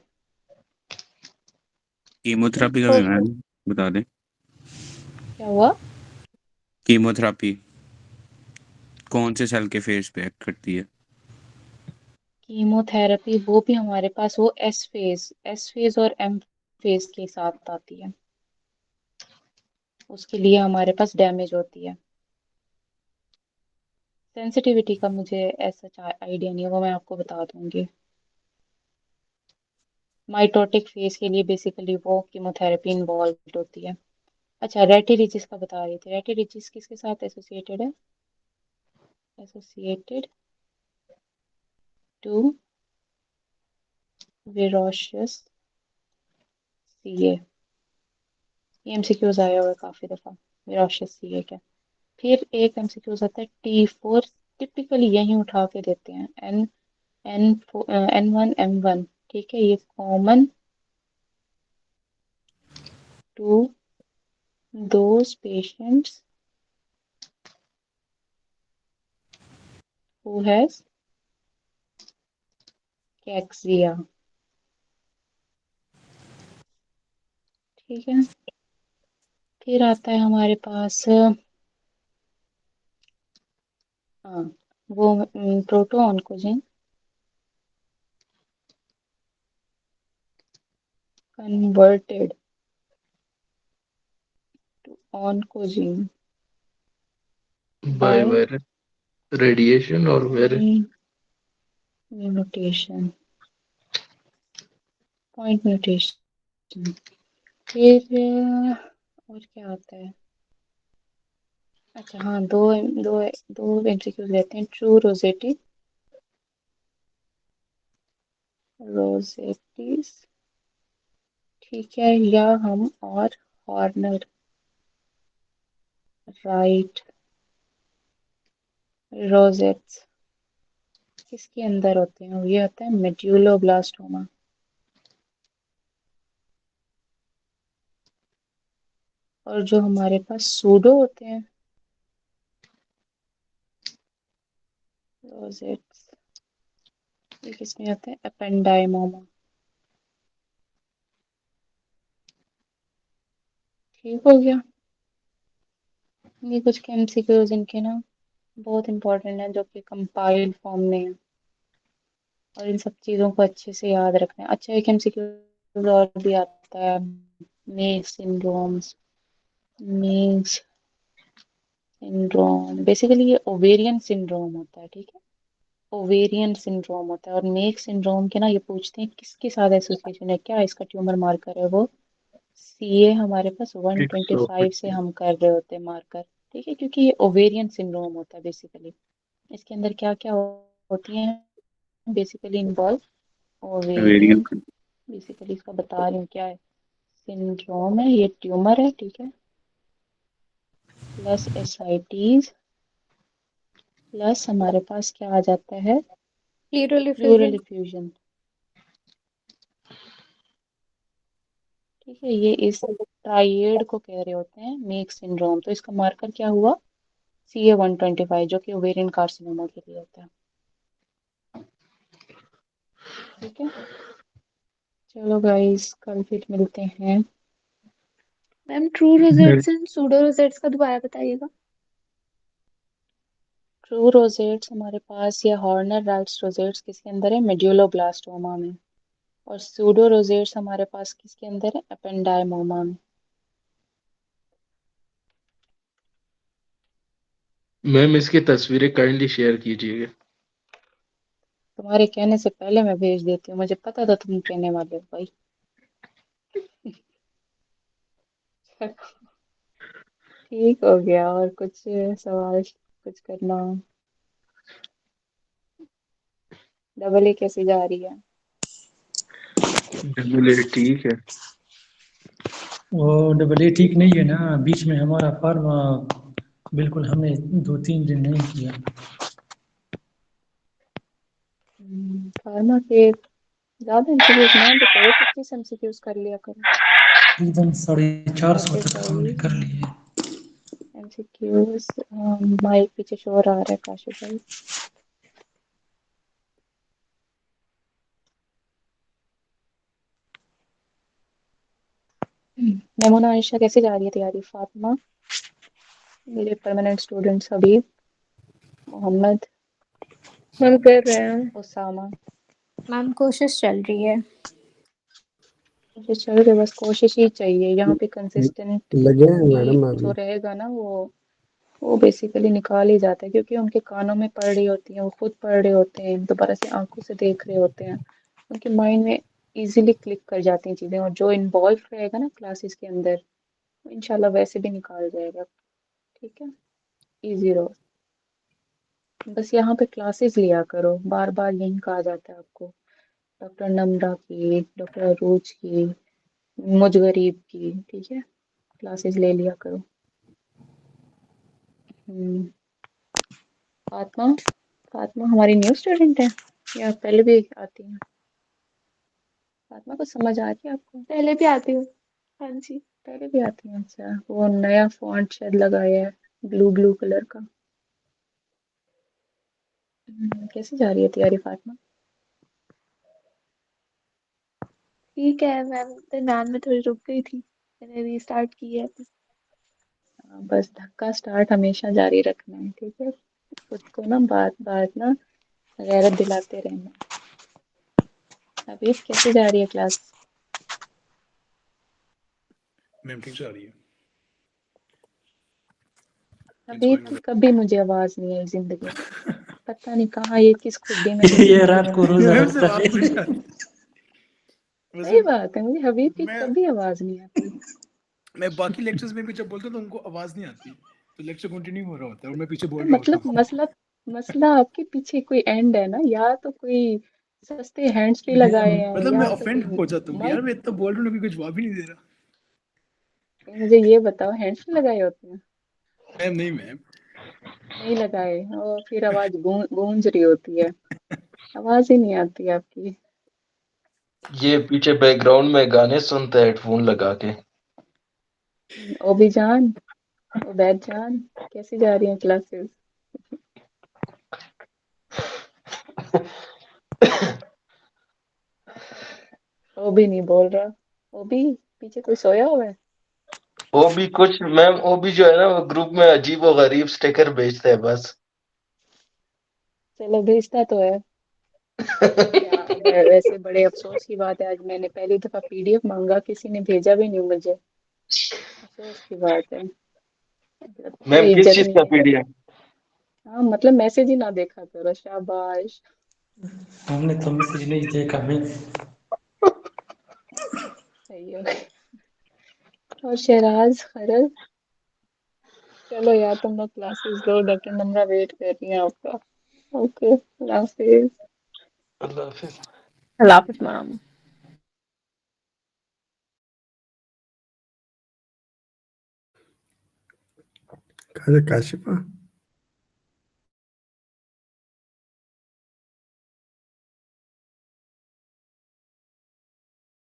कीमोथेरेपी का भी
ओके।
मैम बता दें।
क्या हुआ?
कीमोथेरेपी कौन से सेल के फेज पे एक्ट करती है?
कीमोथेरेपी वो भी हमारे पास वो एस फेज और एम फेज के साथ आती है, उसके लिए हमारे पास डैमेज होती है। सेंसिटिविटी का मुझे ऐसा आइडिया नहीं है, वो मैं आपको बता दूंगी। माइटोटिक फेज के लिए बेसिकली वो कीमोथेरेपी इन्वॉल्व होती है। अच्छा, रेटिरिजिस का बता रही थी, रेटिरिजिस किसके साथ एसोसिएटेड है, एसोसिएटेड टू विरोशियस सीए। ये एमसीक्यूज आया हुआ है काफी दफा, विरोशियस सीए का। फिर एक एमसीक्यूज आता है T4, टिपिकली यही उठा के देते हैं, N1 M1। ठीक है, ये common to those patients who has cachexia. ठीक है, फिर आता है हमारे पास, हाँ, वो protooncogene converted to oncogene
by
by
viral radiation और वायरल
म्यूटेशन, पॉइंट म्यूटेशन। फिर और क्या आता है? अच्छा, हाँ, दो दो दो एमसीक्यूज रहते हैं, ट्रू रोजेटी रोजेटीज, ठीक है, या हम और हॉर्नर राइट रोजेट्स किसके अंदर होते हैं, ये होता है मेड्यूलोब्लास्टोमा। और जो हमारे पास सूडो होते हैं रोजेट्स, ये किसमें होते हैं, एपेंडाइमोमा। ठीक हो गया। ये कुछ के एमसीक्यूज इनके ना बहुत इंपॉर्टेंट है जो कि कंपाइल फॉर्म में है और इन सब चीज़ों को अच्छे से याद रखना है। अच्छा एक एमसीक्यू और भी आता है, मेज सिंड्रोम्स। मेज सिंड्रोम बेसिकली ये ओवेरियन सिंड्रोम होता है, ठीक है। ओवेरियन सिंड्रोम होता है और मेक सिंड्रोम के ना ये पूछते हैं किसके साथ एसोसिएशन है, क्या इसका ट्यूमर मार्कर है वो सीए हमारे पास 125 से हम कर रहे होते हैं मार्कर, ठीक है, क्योंकि ये ओवेरियन सिंड्रोम होता है बेसिकली। इसके अंदर क्या क्या होती है basically involve
variant.
Ovarian, basically इसका बता रही हूँ क्या है। सिंड्रोम है, ये ट्यूमर है, ठीक है, प्लस एसआईटीज प्लस हमारे पास क्या आ जाता है
प्लूरल
प्लूरल
इफ्यूजन।
इफ्यूजन, ठीक है। ये इस ट्राइएड को कह रहे होते हैं मेक सिंड्रोम। तो इसका मार्कर क्या हुआ CA 125 जो कि ओवेरियन कार्सिनोमा के लिए होता है, ठीक है। चलो गाइस कल फिर मिलते हैं।
Ma'am true rosettes and pseudo rosettes का दोबारा बताइएगा।
ट्रू रोजेट्स हमारे पास या हॉर्नर राइट्स रोजेट्स किसके अंदर है मेड्यूलोब्लास्टोमा में, और सूडो रोजेट्स हमारे पास किसके अंदर है एपेंडाइमोमा में।
मैम इसकी तस्वीरें काइंडली शेयर कीजिएगा।
तुम्हारे कहने से पहले मैं भेज देती हूँ, मुझे पता था तुम कहने वाले हो भाई। ठीक हो गया, और कुछ सवाल कुछ करना। डबल ए कैसी जा रही है?
डबल ठीक है।
वो डबल ए ठीक नहीं है ना, बीच में हमारा फार्मा बिल्कुल हमने 2-3 दिन नहीं किया।
फार्मा के ज्यादा एमसीक्यूज ना तो करो, 25 एमसीक्यूज कर लिया करो।
तकरीबन 450 तक हमने
भाई
कर लिए।
एमसीक्यूज माइक पीछे शोर आ रहा है काशिफ भाई। नमूना आयशा कैसे जा रही है तैयारी? फातिमा, मेरे परमानेंट स्टूडेंट्स हबीब, मोहम्मद,
हम कर रहे हैं।
उसामा।
मैम कोशिश चल रही है।
कोशिश चल रही, बस कोशिश ही चाहिए यहाँ पे। कंसिस्टेंट
लगे हैं मैडम
जो
अभी।
रहेगा ना वो बेसिकली निकाल ही जाता है, क्योंकि उनके कानों में पढ़ रही होती हैं, वो खुद पढ़ रहे होते हैं, दोबारा से आंखों से देख रहे होते हैं, उनके माइंड में इजीली क्लिक कर जाती हैं चीज़ें, और जो इन्वॉल्व रहेगा ना क्लासेस के अंदर वो इंशाल्लाह वैसे भी निकाल जाएगा, ठीक है। इजी रहो, बस यहाँ पे क्लासेस लिया करो। बार बार यही कहा जाता है आपको, डॉक्टर नम्रा की, डॉक्टर अरूज की, मुझ गरीब की, ठीक है, क्लासेस ले लिया करो। फातिमा, फातिमा हमारी न्यू स्टूडेंट है या पहले भी आती है? फातिमा को समझ आ रही है आपको?
पहले भी आती हूँ। हाँ जी।
पहले भी आती है, अच्छा। वो नया फॉन्ट शायद लगाया है ब्लू ब्लू कलर का। कैसे जा रही है तैयारी फातिमा?
ठीक है मैम, दरम्यान में थोड़ी रुक गई थी, मैंने रीस्टार्ट की है।
बस धक्का स्टार्ट हमेशा जारी रखना है, ठीक है। खुद को ना बात बात ना गैरत दिलाते रहना। अभी कैसे जा रही है क्लास?
मैम ठीक जा रही है।
अभी कभी मुझे आवाज नहीं आई जिंदगी में, पता नहीं कहाँ ये किस खुड्डी में लिखी
ये
हुई
रात
है।
को रोजा
मैम से
रखता
बात
है।
पूछ जाती।
सही बात है, मुझे हबीब की
मैं
कभी आवाज नहीं आती।
मैं बाकी लेक्चर्स में भी जब बोलता हूँ तो उनको आवाज नहीं आती, तो लेक्चर कंटिन्यू हो रहा होता है और मैं पीछे बोल रहा होता
मतलब
हूँ।
मसला मसला आपके पीछे कोई एंड है ना, या तो कोई सस्ते हैंड्स फ्री लगाए हैं
मतलब मैं
या तो
ऑफेंड
कोई
हो जाता हूँ कि यार
माइक।
मैं इतना बोल रहा हूँ अभी कोई जवाब ही नहीं दे रहा।
मुझे ये बताओ हैंड्स फ्री लगाए होते हैं?
मैम नहीं मैम।
नहीं लगाए, और फिर आवाज गूंज रही होती है, आवाज ही नहीं आती आपकी।
ये पीछे बैकग्राउंड में गाने सुनता है हेडफोन लगा के।
ओबी जान, उबैद जान, कैसी जा रही हैं क्लासेस? ओबी नहीं बोल रहा। ओबी, पीछे कोई सोया हुआ है?
वो भी कुछ मैम, वो भी जो है ना, वो ग्रुप में अजीब और गरीब स्टिकर भेजते हैं बस।
चलो भेजता तो है क्या। वैसे बड़े अफसोस की बात है, आज मैंने पहली दफा पीडीएफ मांगा, किसी ने भेजा भी नहीं मुझे। अफसोस की बात है, मतलब
मैम
कोई
किस
इज्जत
चीज
नहीं
का
है।
पीडीएफ?
हाँ मतलब मैसेज ही ना देखा करो, शाबाश।
हमने तो मैसेज नहीं देखा मैं।
सही है। और शहराज खरल, चलो यार तुम लोग क्लासेस लो, डॉक्टर नम्रा वेट कर रही है आपका। ओके, अल्लाह हाफिज।
अल्लाह हाफिज।
अल्लाह हाफिज मैम।
कहा काशिफा